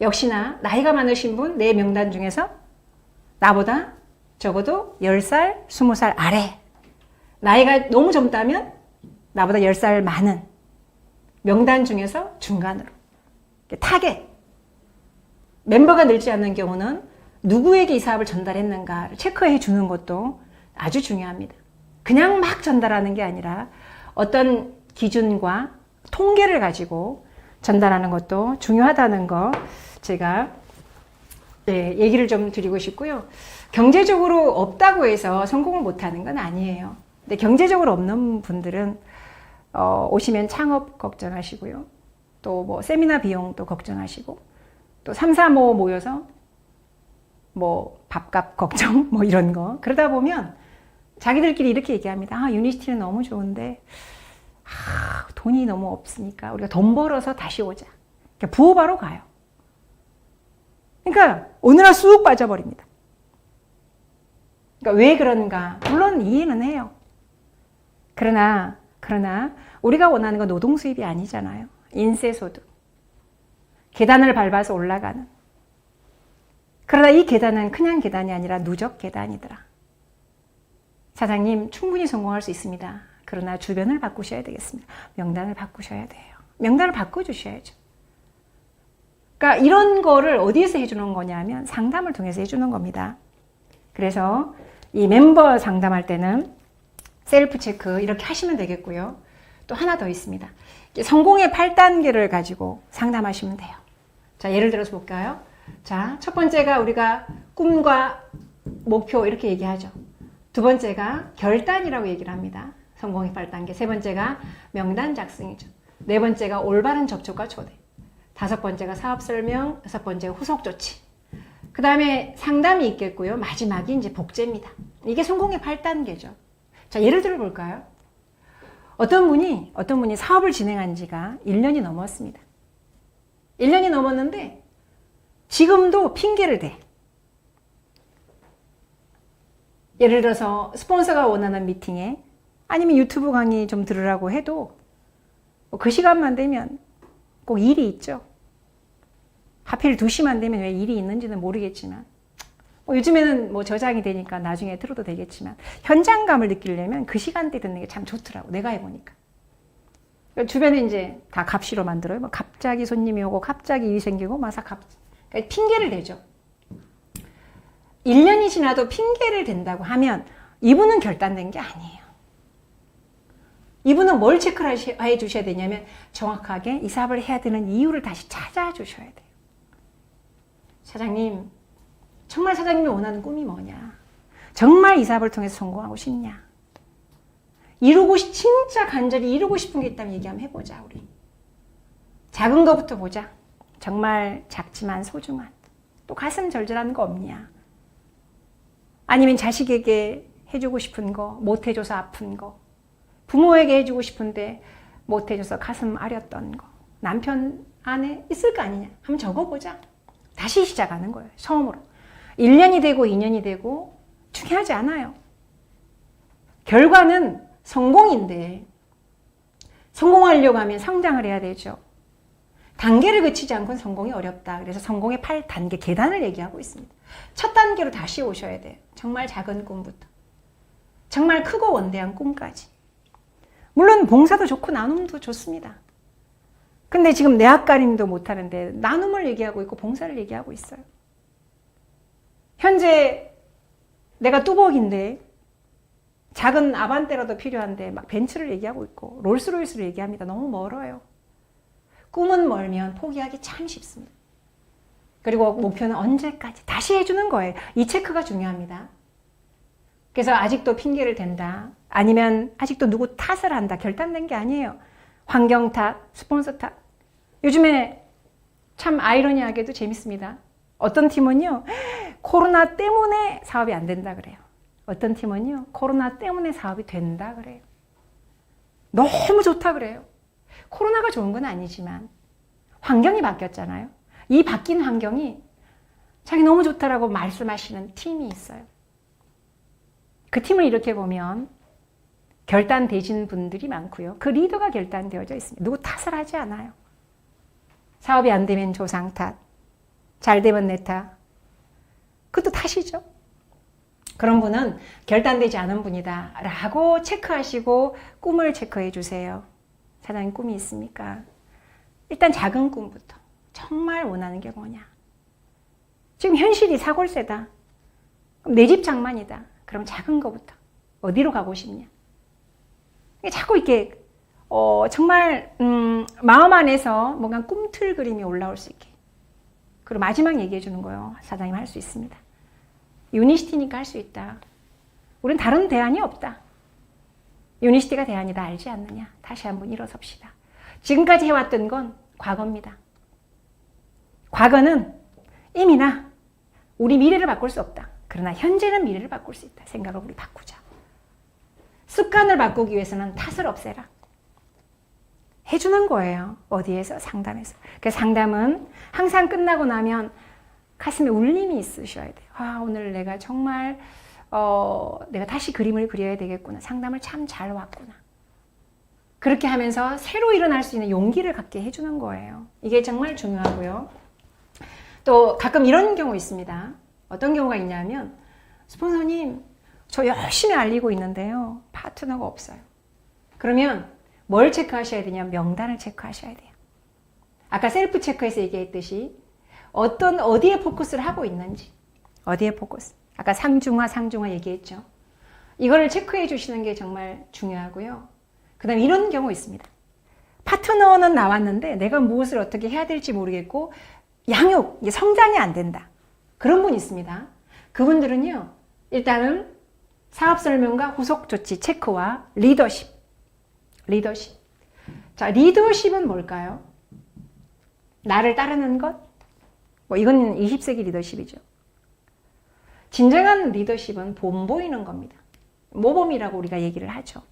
역시나 나이가 많으신 분 내 명단 중에서 나보다 적어도 10살, 20살 아래, 나이가 너무 젊다면 나보다 10살 많은 명단 중에서 중간으로 타겟. 멤버가 늘지 않는 경우는 누구에게 이 사업을 전달했는가를 체크해 주는 것도 아주 중요합니다. 그냥 막 전달하는 게 아니라 어떤 기준과 통계를 가지고 전달하는 것도 중요하다는 거 제가 얘기를 좀 드리고 싶고요. 경제적으로 없다고 해서 성공을 못하는 건 아니에요. 근데 경제적으로 없는 분들은 오시면 창업 걱정하시고요. 또 뭐 세미나 비용도 걱정하시고 또 3, 4, 5 모여서 뭐 밥값 걱정 뭐 이런 거. 그러다 보면 자기들끼리 이렇게 얘기합니다. 유니스티는 너무 좋은데 돈이 너무 없으니까 우리가 돈 벌어서 다시 오자. 그러니까 부업하러 가요. 그러니까 어느 날 쑥 빠져버립니다. 그러니까 왜 그런가? 물론 이해는 해요. 그러나 우리가 원하는 건 노동 수입이 아니잖아요. 인세소득. 계단을 밟아서 올라가는. 그러나 이 계단은 그냥 계단이 아니라 누적 계단이더라. 사장님, 충분히 성공할 수 있습니다. 그러나 주변을 바꾸셔야 되겠습니다. 명단을 바꾸셔야 돼요. 명단을 바꿔주셔야죠. 그러니까 이런 거를 어디에서 해주는 거냐면 상담을 통해서 해주는 겁니다. 그래서 이 멤버 상담할 때는 셀프 체크 이렇게 하시면 되겠고요. 또 하나 더 있습니다. 성공의 8단계를 가지고 상담하시면 돼요. 자, 예를 들어서 볼까요? 자, 첫 번째가 우리가 꿈과 목표 이렇게 얘기하죠. 두 번째가 결단이라고 얘기를 합니다. 성공의 8단계. 세 번째가 명단 작성이죠. 네 번째가 올바른 접촉과 초대. 다섯 번째가 사업 설명. 여섯 번째가 후속 조치. 그 다음에 상담이 있겠고요. 마지막이 이제 복제입니다. 이게 성공의 8단계죠. 자, 예를 들어 볼까요? 어떤 분이 사업을 진행한 지가 1년이 넘었습니다. 1년이 넘었는데 지금도 핑계를 대. 예를 들어서 스폰서가 원하는 미팅에 아니면 유튜브 강의 좀 들으라고 해도 그 시간만 되면 꼭 일이 있죠. 하필 2시만 되면 왜 일이 있는지는 모르겠지만 요즘에는 뭐 저장이 되니까 나중에 들어도 되겠지만 현장감을 느끼려면 그 시간대 듣는 게 참 좋더라고. 내가 해보니까. 주변에 이제 다 갑시로 만들어요. 뭐 갑자기 손님이 오고 갑자기 일이 생기고 그러니까 핑계를 대죠. 1년이 지나도 핑계를 댄다고 하면 이분은 결단된 게 아니에요. 이분은 뭘 체크를 해 주셔야 되냐면 정확하게 이 사업을 해야 되는 이유를 다시 찾아주셔야 돼요. 사장님, 정말 사장님이 원하는 꿈이 뭐냐? 정말 이 사업을 통해서 성공하고 싶냐? 진짜 간절히 이루고 싶은 게 있다면 얘기 한번 해보자, 우리. 작은 거부터 보자. 정말 작지만 소중한. 또 가슴 절절한 거 없냐? 아니면 자식에게 해주고 싶은 거, 못 해줘서 아픈 거. 부모에게 해주고 싶은데 못 해줘서 가슴 아렸던 거. 남편 안에 있을 거 아니냐? 한번 적어보자. 다시 시작하는 거예요, 처음으로. 1년이 되고 2년이 되고 중요하지 않아요. 결과는 성공인데 성공하려고 하면 성장을 해야 되죠. 단계를 거치지 않고는 성공이 어렵다. 그래서 성공의 8단계 계단을 얘기하고 있습니다. 첫 단계로 다시 오셔야 돼요. 정말 작은 꿈부터. 정말 크고 원대한 꿈까지. 물론 봉사도 좋고 나눔도 좋습니다. 근데 지금 내 앞가림도 못하는데 나눔을 얘기하고 있고 봉사를 얘기하고 있어요. 현재 내가 뚜벅인데 작은 아반떼라도 필요한데 막 벤츠를 얘기하고 있고 롤스로이스를 얘기합니다. 너무 멀어요. 꿈은 멀면 포기하기 참 쉽습니다. 그리고 목표는 언제까지 다시 해주는 거예요. 이 체크가 중요합니다. 그래서 아직도 핑계를 댄다. 아니면 아직도 누구 탓을 한다. 결단된 게 아니에요. 환경 탓, 스폰서 탓. 요즘에 참 아이러니하게도 재밌습니다. 어떤 팀은요, 코로나 때문에 사업이 안 된다 그래요. 어떤 팀은요, 코로나 때문에 사업이 된다 그래요. 너무 좋다 그래요. 코로나가 좋은 건 아니지만 환경이 바뀌었잖아요. 이 바뀐 환경이 자기 너무 좋다라고 말씀하시는 팀이 있어요. 그 팀을 이렇게 보면 결단되신 분들이 많고요. 그 리더가 결단되어져 있습니다. 누구 탓을 하지 않아요. 사업이 안 되면 조상 탓, 잘 되면 내 탓. 그것도 탓이죠. 그런 분은 결단되지 않은 분이다 라고 체크하시고 꿈을 체크해 주세요. 사장님 꿈이 있습니까? 일단 작은 꿈부터. 정말 원하는 게 뭐냐? 지금 현실이 사골세다. 내 집 장만이다. 그럼 작은 거부터. 어디로 가고 싶냐? 자꾸 이렇게 정말 마음 안에서 뭔가 꿈틀 그림이 올라올 수 있게. 그리고 마지막 얘기해 주는 거예요. 사장님 할 수 있습니다. 유니시티니까 할 수 있다. 우린 다른 대안이 없다. 유니시티가 대안이다 알지 않느냐? 다시 한번 일어섭시다. 지금까지 해왔던 건 과거입니다. 과거는 이미나 우리 미래를 바꿀 수 없다. 그러나 현재는 미래를 바꿀 수 있다. 생각을 우리 바꾸자. 습관을 바꾸기 위해서는 탓을 없애라. 해주는 거예요. 어디에서? 상담에서. 그 상담은 항상 끝나고 나면 가슴에 울림이 있으셔야 돼요. 아, 오늘 내가 정말 내가 다시 그림을 그려야 되겠구나. 상담을 참 잘 왔구나. 그렇게 하면서 새로 일어날 수 있는 용기를 갖게 해주는 거예요. 이게 정말 중요하고요. 또 가끔 이런 경우 있습니다. 어떤 경우가 있냐면 스폰서님 저 열심히 알리고 있는데요. 파트너가 없어요. 그러면 뭘 체크하셔야 되냐면 명단을 체크하셔야 돼요. 아까 셀프 체크에서 얘기했듯이 어디에 포커스를 하고 있는지. 어디에 포커스. 아까 상중하 얘기했죠. 이거를 체크해 주시는 게 정말 중요하고요. 그 다음에 이런 경우 있습니다. 파트너는 나왔는데 내가 무엇을 어떻게 해야 될지 모르겠고 성장이 안 된다. 그런 분이 있습니다. 그분들은요. 일단은 사업 설명과 후속 조치 체크와 리더십. 자, 리더십은 뭘까요? 나를 따르는 것? 이건 20세기 리더십이죠. 진정한 리더십은 본보이는 겁니다. 모범이라고 우리가 얘기를 하죠.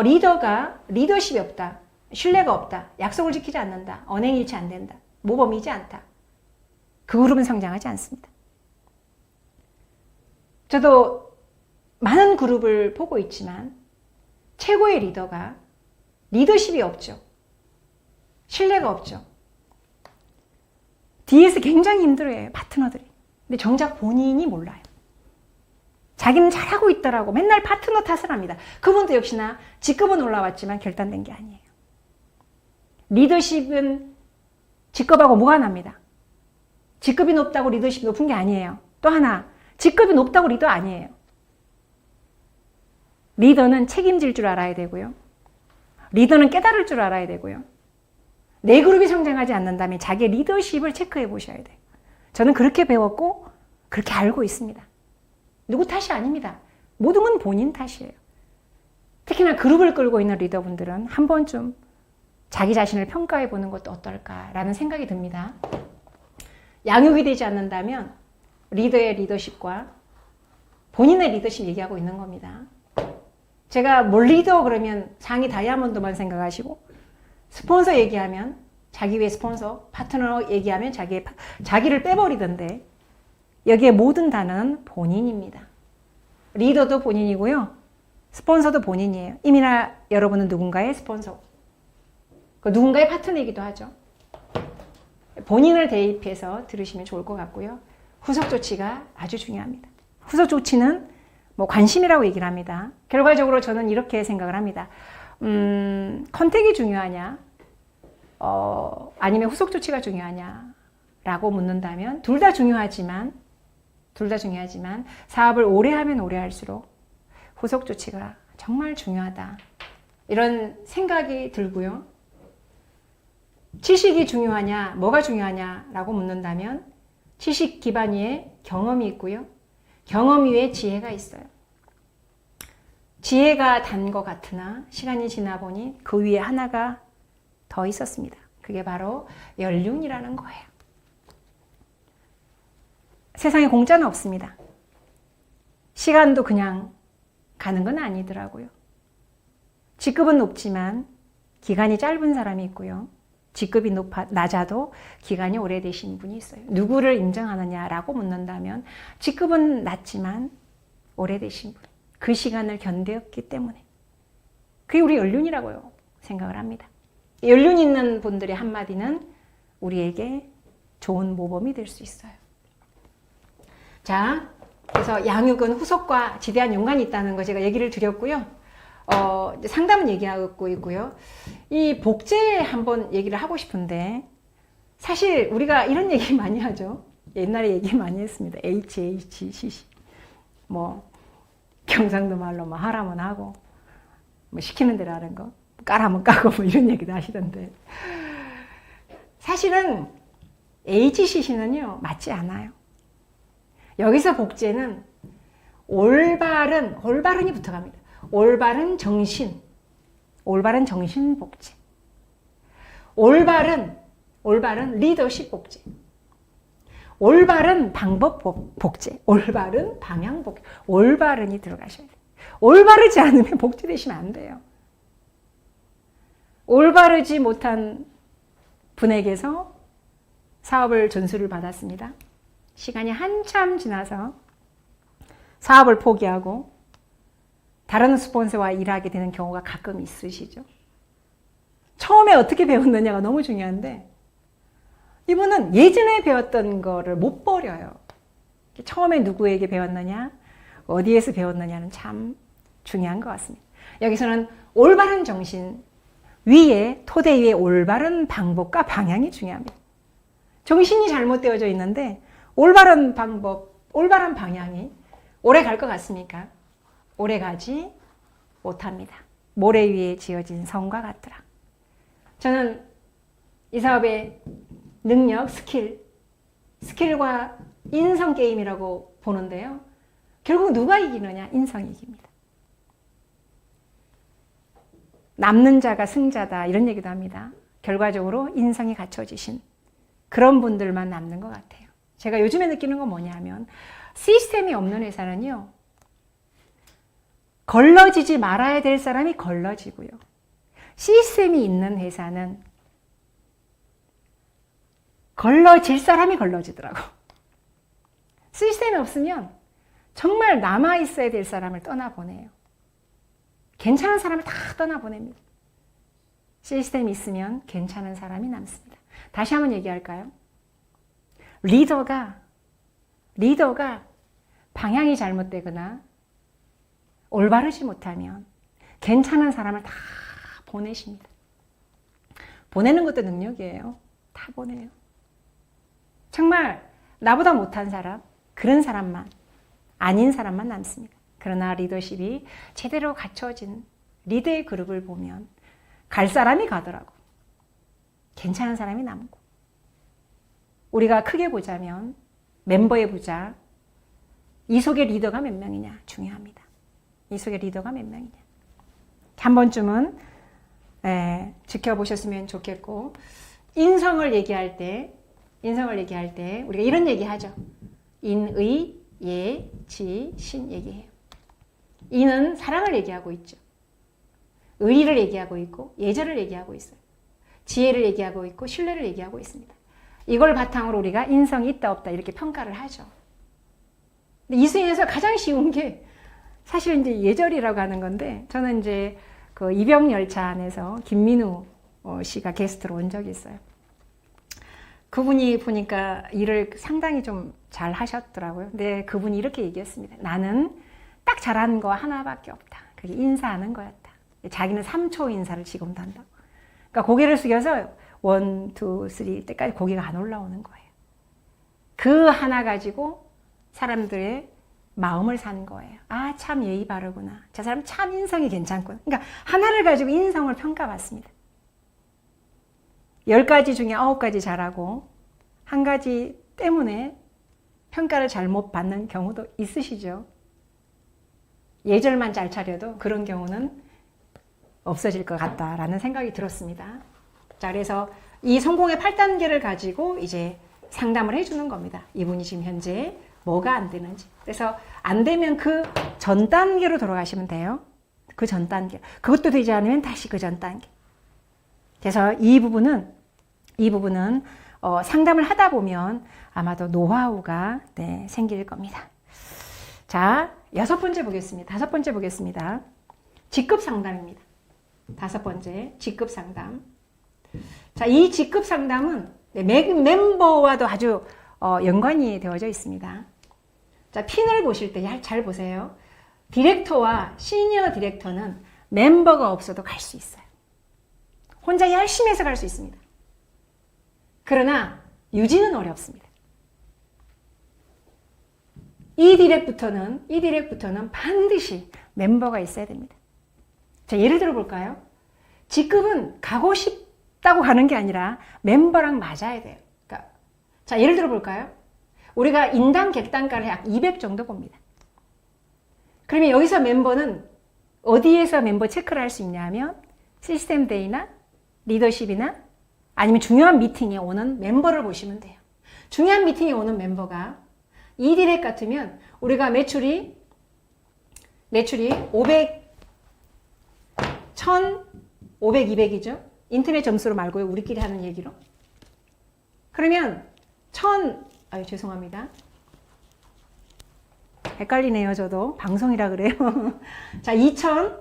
리더가 리더십이 없다. 신뢰가 없다. 약속을 지키지 않는다. 언행일치 안 된다. 모범이지 않다. 그 그룹은 성장하지 않습니다. 저도 많은 그룹을 보고 있지만 최고의 리더가 리더십이 없죠. 신뢰가 없죠. 뒤에서 굉장히 힘들어해요. 파트너들이. 근데 정작 본인이 몰라요. 자기는 잘하고 있더라고. 맨날 파트너 탓을 합니다. 그분도 역시나 직급은 올라왔지만 결단된 게 아니에요. 리더십은 직급하고 무관합니다. 직급이 높다고 리더십이 높은 게 아니에요. 또 하나, 직급이 높다고 리더 아니에요. 리더는 책임질 줄 알아야 되고요. 리더는 깨달을 줄 알아야 되고요. 내 그룹이 성장하지 않는다면 자기의 리더십을 체크해 보셔야 돼요. 저는 그렇게 배웠고 그렇게 알고 있습니다. 누구 탓이 아닙니다. 모든 건 본인 탓이에요. 특히나 그룹을 끌고 있는 리더분들은 한 번쯤 자기 자신을 평가해 보는 것도 어떨까라는 생각이 듭니다. 양육이 되지 않는다면 리더의 리더십과 본인의 리더십 얘기하고 있는 겁니다. 제가 뭘 리더 그러면 상위 다이아몬드만 생각하시고 스폰서 얘기하면 자기 외 스폰서, 파트너 얘기하면 자기를 빼버리던데 여기에 모든 단어는 본인입니다. 리더도 본인이고요. 스폰서도 본인이에요. 이미나 여러분은 누군가의 스폰서, 누군가의 파트너이기도 하죠. 본인을 대입해서 들으시면 좋을 것 같고요. 후속 조치가 아주 중요합니다. 후속 조치는 뭐 관심이라고 얘기를 합니다. 결과적으로 저는 이렇게 생각을 합니다. 컨택이 중요하냐, 아니면 후속 조치가 중요하냐라고 묻는다면 둘 다 중요하지만 사업을 오래 하면 오래 할수록 후속 조치가 정말 중요하다. 이런 생각이 들고요. 지식이 중요하냐, 뭐가 중요하냐라고 묻는다면 지식 기반 위에 경험이 있고요. 경험 위에 지혜가 있어요. 지혜가 단 것 같으나 시간이 지나 보니 그 위에 하나가 더 있었습니다. 그게 바로 연륜이라는 거예요. 세상에 공짜는 없습니다. 시간도 그냥 가는 건 아니더라고요. 직급은 높지만 기간이 짧은 사람이 있고요. 직급이 낮아도 기간이 오래되신 분이 있어요. 누구를 인정하느냐라고 묻는다면 직급은 낮지만 오래되신 분. 그 시간을 견뎠기 때문에. 그게 우리 연륜이라고요 생각을 합니다. 연륜 있는 분들의 한마디는 우리에게 좋은 모범이 될 수 있어요. 자, 그래서 양육은 후속과 지대한 연관이 있다는 거 제가 얘기를 드렸고요. 이제 상담은 얘기하고 있고요. 이 복제 한번 얘기를 하고 싶은데 사실 우리가 이런 얘기 많이 하죠. 옛날에 얘기 많이 했습니다. HHCC 뭐 경상도 말로 뭐 하라면 하고 뭐 시키는 대로 하는 거 까라면 까고 뭐 이런 얘기도 하시던데 사실은 HCC는요 맞지 않아요. 여기서 복제는 올바른이 붙어갑니다. 올바른 정신 복제, 올바른 리더십 복제, 올바른 방법 복제, 올바른 방향 복제, 올바른이 들어가셔야 돼요. 올바르지 않으면 복제되시면 안 돼요. 올바르지 못한 분에게서 사업을 전수를 받았습니다. 시간이 한참 지나서 사업을 포기하고 다른 스폰서와 일하게 되는 경우가 가끔 있으시죠. 처음에 어떻게 배웠느냐가 너무 중요한데 이분은 예전에 배웠던 거를 못 버려요. 처음에 누구에게 배웠느냐, 어디에서 배웠느냐는 참 중요한 것 같습니다. 여기서는 올바른 정신 위에, 토대 위에 올바른 방법과 방향이 중요합니다. 정신이 잘못되어져 있는데 올바른 방법, 올바른 방향이 오래 갈 것 같습니까? 오래 가지 못합니다. 모래 위에 지어진 성과 같더라. 저는 이 사업의 능력, 스킬과 인성 게임이라고 보는데요. 결국 누가 이기느냐? 인성이 이깁니다. 남는 자가 승자다 이런 얘기도 합니다. 결과적으로 인성이 갖춰지신 그런 분들만 남는 것 같아요. 제가 요즘에 느끼는 건 뭐냐면 시스템이 없는 회사는요. 걸러지지 말아야 될 사람이 걸러지고요. 시스템이 있는 회사는 걸러질 사람이 걸러지더라고. 시스템이 없으면 정말 남아있어야 될 사람을 떠나보내요. 괜찮은 사람을 다 떠나보냅니다. 시스템이 있으면 괜찮은 사람이 남습니다. 다시 한번 얘기할까요? 리더가 방향이 잘못되거나 올바르지 못하면 괜찮은 사람을 다 보내십니다. 보내는 것도 능력이에요. 다 보내요. 정말 나보다 못한 사람, 그런 사람만, 아닌 사람만 남습니다. 그러나 리더십이 제대로 갖춰진 리더의 그룹을 보면 갈 사람이 가더라고. 괜찮은 사람이 남고. 우리가 크게 보자면 멤버에 보자. 이 속에 리더가 몇 명이냐 중요합니다. 이 속에 리더가 몇 명이냐. 한 번쯤은 지켜보셨으면 좋겠고, 인성을 얘기할 때 우리가 이런 얘기하죠. 인의, 예, 지, 신 얘기해요. 인은 사랑을 얘기하고 있죠. 의리를 얘기하고 있고 예절을 얘기하고 있어요. 지혜를 얘기하고 있고 신뢰를 얘기하고 있습니다. 이걸 바탕으로 우리가 인성이 있다 없다 이렇게 평가를 하죠. 근데 이 중에서 가장 쉬운 게 사실 이제 예절이라고 하는 건데, 저는 이제 그 이병열차 안에서 김민우 씨가 게스트로 온 적이 있어요. 그분이 보니까 일을 상당히 좀 잘 하셨더라고요. 근데 그분이 이렇게 얘기했습니다. 나는 딱 잘하는 거 하나밖에 없다. 그게 인사하는 거였다. 자기는 3초 인사를 지금도 한다고. 그러니까 고개를 숙여서 1, 2, 3 때까지 고개가 안 올라오는 거예요. 그 하나 가지고 사람들의 마음을 사는 거예요. 아, 참 예의 바르구나. 저 사람 참 인성이 괜찮구나. 그러니까 하나를 가지고 인성을 평가받습니다. 10가지 중에 9가지 잘하고 한 가지 때문에 평가를 잘못 받는 경우도 있으시죠. 예절만 잘 차려도 그런 경우는 없어질 것 같다라는 생각이 들었습니다. 자, 그래서 이 성공의 8단계를 가지고 이제 상담을 해주는 겁니다. 이분이 지금 현재 뭐가 안 되는지. 그래서 안 되면 그 전 단계로 돌아가시면 돼요. 그 전 단계. 그것도 되지 않으면 다시 그 전 단계. 그래서 이 부분은 상담을 하다 보면 아마도 노하우가 생길 겁니다. 자, 6번째 보겠습니다. 5번째 보겠습니다. 직급 상담입니다. 5번째, 직급 상담. 자, 이 직급 상담은 멤버와도 아주 연관이 되어져 있습니다. 자, 핀을 보실 때 잘 보세요. 디렉터와 시니어 디렉터는 멤버가 없어도 갈 수 있어요. 혼자 열심히 해서 갈 수 있습니다. 그러나 유지는 어렵습니다. 이 디렉부터는 반드시 멤버가 있어야 됩니다. 자, 예를 들어 볼까요? 직급은 가고 싶다고 가는 게 아니라 멤버랑 맞아야 돼요. 그러니까, 자, 예를 들어 볼까요? 우리가 인당 객단가를 약 200 정도 봅니다. 그러면 여기서 멤버는 어디에서 멤버 체크를 할 수 있냐면 시스템 데이나 리더십이나 아니면 중요한 미팅에 오는 멤버를 보시면 돼요. 중요한 미팅에 오는 멤버가 이 디렉 같으면 우리가 매출이 500, 1000, 500, 200이죠. 인터넷 점수로 말고요. 우리끼리 하는 얘기로. 그러면 1000, 죄송합니다. 헷갈리네요. 저도 방송이라 그래요. 자, 2000,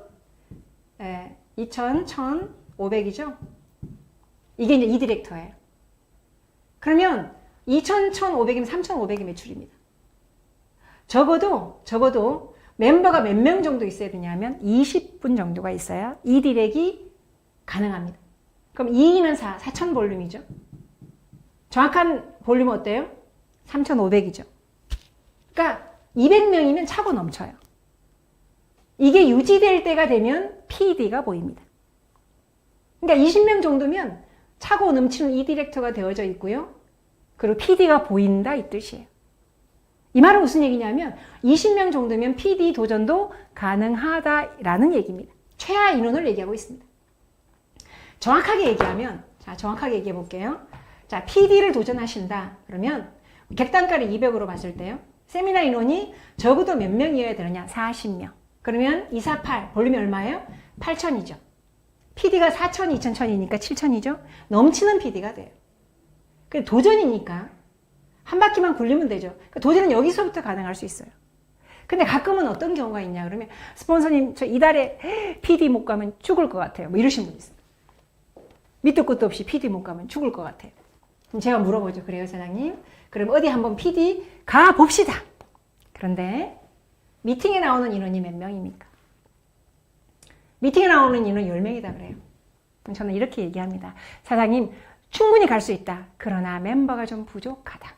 1500이죠. 이게 이제 이 디렉터예요. 그러면 2000, 1500이면 3500이 매출입니다. 적어도 멤버가 몇 명 정도 있어야 되냐면 20분 정도가 있어야 이 디렉이 가능합니다. 그럼 2는 4000 볼륨이죠. 정확한 볼륨은 어때요? 3500이죠. 그러니까 200명이면 차고 넘쳐요. 이게 유지될 때가 되면 PD가 보입니다. 그러니까 20명 정도면 차고 넘치는 이 디렉터가 되어져 있고요. 그리고 PD가 보인다 이 뜻이에요. 이 말은 무슨 얘기냐면 20명 정도면 PD 도전도 가능하다라는 얘기입니다. 최하 인원을 얘기하고 있습니다. 정확하게 얘기하면, 자, 정확하게 얘기해 볼게요. 자, PD를 도전하신다. 그러면 객단가를 200으로 봤을 때요. 세미나 인원이 적어도 몇 명이어야 되느냐? 40명. 그러면 248 볼륨이 얼마예요? 8000이죠. PD가 4000, 2000, 1000이니까 7000이죠. 넘치는 PD가 돼요. 도전이니까 한 바퀴만 굴리면 되죠. 도전은 여기서부터 가능할 수 있어요. 근데 가끔은 어떤 경우가 있냐 그러면 스폰서님 저 이달에 PD 못 가면 죽을 것 같아요. 뭐 이러신 분 있어요. 밑도 끝도 없이 PD 못 가면 죽을 것 같아요. 그럼 제가 물어보죠. 그래요 사장님? 그럼 어디 한번 PD 가봅시다. 그런데 미팅에 나오는 인원이 몇 명입니까? 미팅에 나오는 인원이 10명이다 그래요. 저는 이렇게 얘기합니다. 사장님, 충분히 갈 수 있다. 그러나 멤버가 좀 부족하다.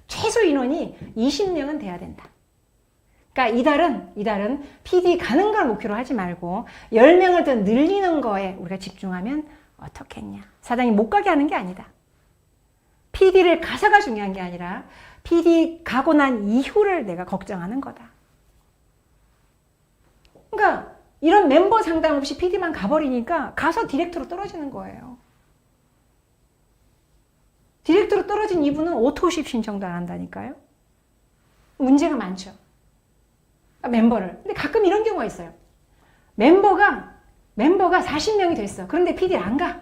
최소 인원이 20명은 돼야 된다. 그러니까 이달은 PD 가는 걸 목표로 하지 말고 10명을 더 늘리는 거에 우리가 집중하면 어떻겠냐. 사장님 못 가게 하는 게 아니다. PD를 가서가 중요한 게 아니라 PD 가고 난 이후를 내가 걱정하는 거다. 그러니까 이런 멤버 상담 없이 PD만 가버리니까 가서 디렉터로 떨어지는 거예요. 디렉터로 떨어진 이분은 오토십 신청도 안 한다니까요. 문제가 많죠. 멤버를. 근데 가끔 이런 경우가 있어요. 멤버가 40명이 됐어. 그런데 PD를 안 가.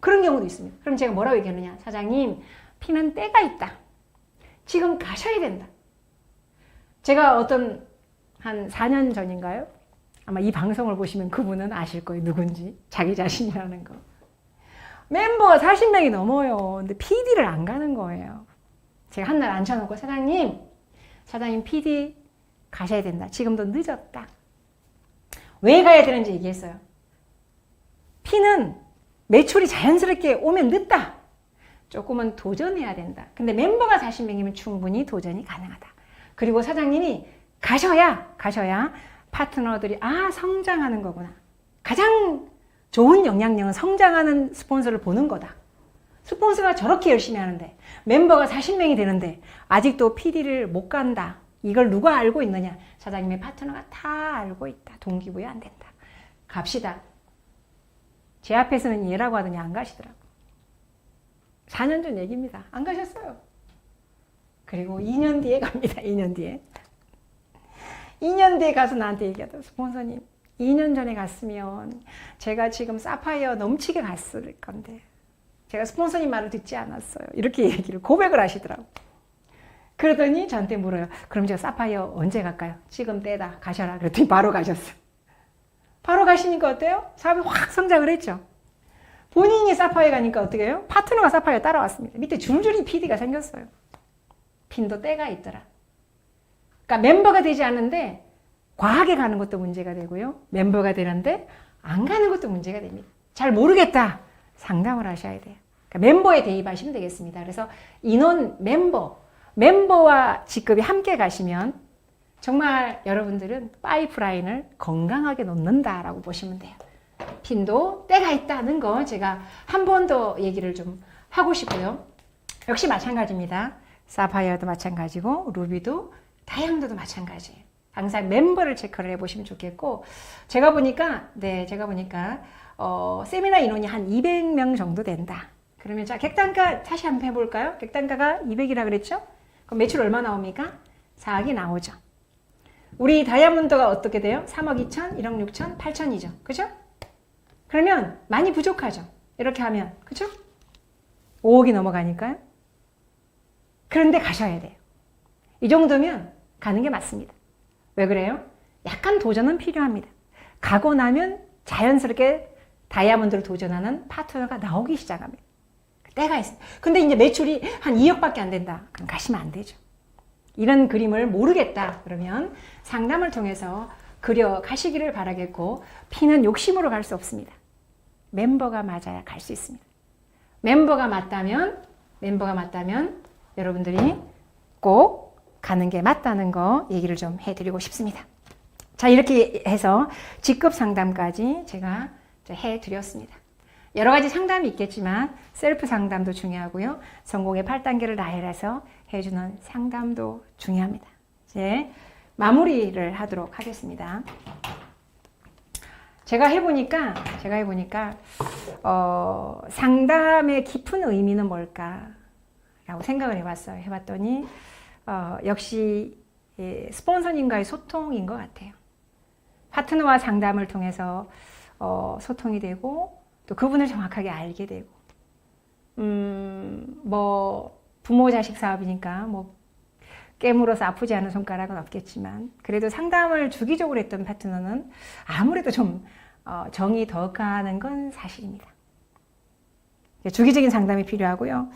그런 경우도 있습니다. 그럼 제가 뭐라고 얘기하느냐. 사장님, 피는 때가 있다. 지금 가셔야 된다. 제가 한 4년 전인가요? 아마 이 방송을 보시면 그분은 아실 거예요. 누군지. 자기 자신이라는 거. 멤버가 40명이 넘어요. 근데 PD를 안 가는 거예요. 제가 한날 앉혀놓고 사장님 PD 가셔야 된다. 지금도 늦었다. 왜 가야 되는지 얘기했어요. P는 매출이 자연스럽게 오면 늦다. 조금은 도전해야 된다. 근데 멤버가 40명이면 충분히 도전이 가능하다. 그리고 사장님이 가셔야 파트너들이 성장하는 거구나. 가장 좋은 영향력은 성장하는 스폰서를 보는 거다. 스폰서가 저렇게 열심히 하는데 멤버가 40명이 되는데 아직도 PD를 못 간다. 이걸 누가 알고 있느냐? 사장님의 파트너가 다 알고 있다. 동기부여 안 된다. 갑시다. 제 앞에서는 얘라고 하더니 안 가시더라고. 4년 전 얘기입니다. 안 가셨어요. 그리고 2년 뒤에 갑니다. 2년 뒤에. 2년 뒤에 가서 나한테 얘기하더라고. 스폰서님, 2년 전에 갔으면 제가 지금 사파이어 넘치게 갔을 건데 제가 스폰서님 말을 듣지 않았어요. 이렇게 얘기를 고백을 하시더라고. 그러더니 저한테 물어요. 그럼 제가 사파이어 언제 갈까요? 지금 때다. 가셔라. 그랬더니 바로 가셨어요. 바로 가시니까 어때요? 사업이 확 성장을 했죠. 본인이 사파이어 가니까 어떻게 해요? 파트너가 사파이어 따라왔습니다. 밑에 줄줄이 PD가 생겼어요. 핀도 때가 있더라. 그러니까 멤버가 되지 않는데 과하게 가는 것도 문제가 되고요. 멤버가 되는데 안 가는 것도 문제가 됩니다. 잘 모르겠다. 상담을 하셔야 돼요. 그러니까 멤버에 대입하시면 되겠습니다. 그래서 인원 멤버와 직급이 함께 가시면 정말 여러분들은 파이프라인을 건강하게 놓는다라고 보시면 돼요. 핀도 때가 있다는 거 제가 한 번 더 얘기를 좀 하고 싶고요. 역시 마찬가지입니다. 사파이어도 마찬가지고 루비도 다이아몬드도 마찬가지예요. 항상 멤버를 체크를 해보시면 좋겠고 제가 보니까 세미나 인원이 한 200명 정도 된다. 그러면 자 객단가 다시 한번 해볼까요? 객단가가 200이라 그랬죠? 그럼 매출 얼마 나옵니까? 4억이 나오죠. 우리 다이아몬드가 어떻게 돼요? 3억 2천, 1억 6천, 8천이죠. 그죠? 그러면 많이 부족하죠. 이렇게 하면. 그죠? 5억이 넘어가니까요. 그런데 가셔야 돼요. 이 정도면 가는 게 맞습니다. 왜 그래요? 약간 도전은 필요합니다. 가고 나면 자연스럽게 다이아몬드를 도전하는 파트너가 나오기 시작합니다. 때가 있습니다. 근데 이제 매출이 한 2억밖에 안 된다. 그럼 가시면 안 되죠. 이런 그림을 모르겠다. 그러면 상담을 통해서 그려 가시기를 바라겠고 피는 욕심으로 갈 수 없습니다. 멤버가 맞아야 갈 수 있습니다. 멤버가 맞다면 여러분들이 꼭 가는 게 맞다는 거 얘기를 좀 해드리고 싶습니다. 자, 이렇게 해서 직급 상담까지 제가 해드렸습니다. 여러 가지 상담이 있겠지만 셀프 상담도 중요하고요. 성공의 8단계를 나열해서 해주는 상담도 중요합니다. 이제 마무리를 하도록 하겠습니다. 제가 해보니까 상담의 깊은 의미는 뭘까라고 생각을 해봤어요. 해봤더니 역시 스폰서님과의 소통인 것 같아요. 파트너와 상담을 통해서 소통이 되고 또 그분을 정확하게 알게 되고 부모 자식 사업이니까 깨물어서 아프지 않은 손가락은 없겠지만 그래도 상담을 주기적으로 했던 파트너는 아무래도 좀 정이 더 가는 건 사실입니다. 주기적인 상담이 필요하고요.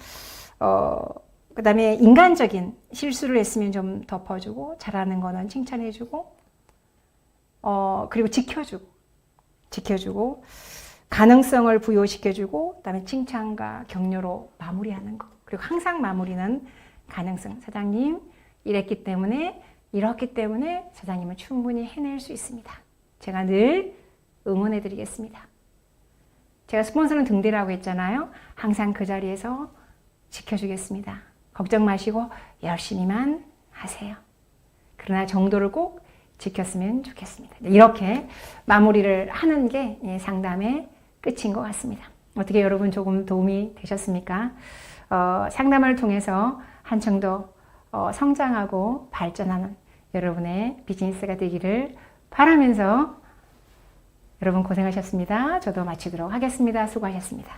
그 다음에 인간적인 실수를 했으면 좀 덮어주고, 잘하는 거는 칭찬해주고, 그리고 지켜주고, 가능성을 부여시켜주고, 그 다음에 칭찬과 격려로 마무리하는 거. 그리고 항상 마무리는 가능성. 사장님, 이랬기 때문에, 이렇기 때문에 사장님은 충분히 해낼 수 있습니다. 제가 늘 응원해 드리겠습니다. 제가 스폰서는 등대라고 했잖아요. 항상 그 자리에서 지켜주겠습니다. 걱정 마시고 열심히만 하세요. 그러나 정도를 꼭 지켰으면 좋겠습니다. 이렇게 마무리를 하는 게 상담의 끝인 것 같습니다. 어떻게 여러분 조금 도움이 되셨습니까? 상담을 통해서 한층 더 성장하고 발전하는 여러분의 비즈니스가 되기를 바라면서 여러분 고생하셨습니다. 저도 마치도록 하겠습니다. 수고하셨습니다.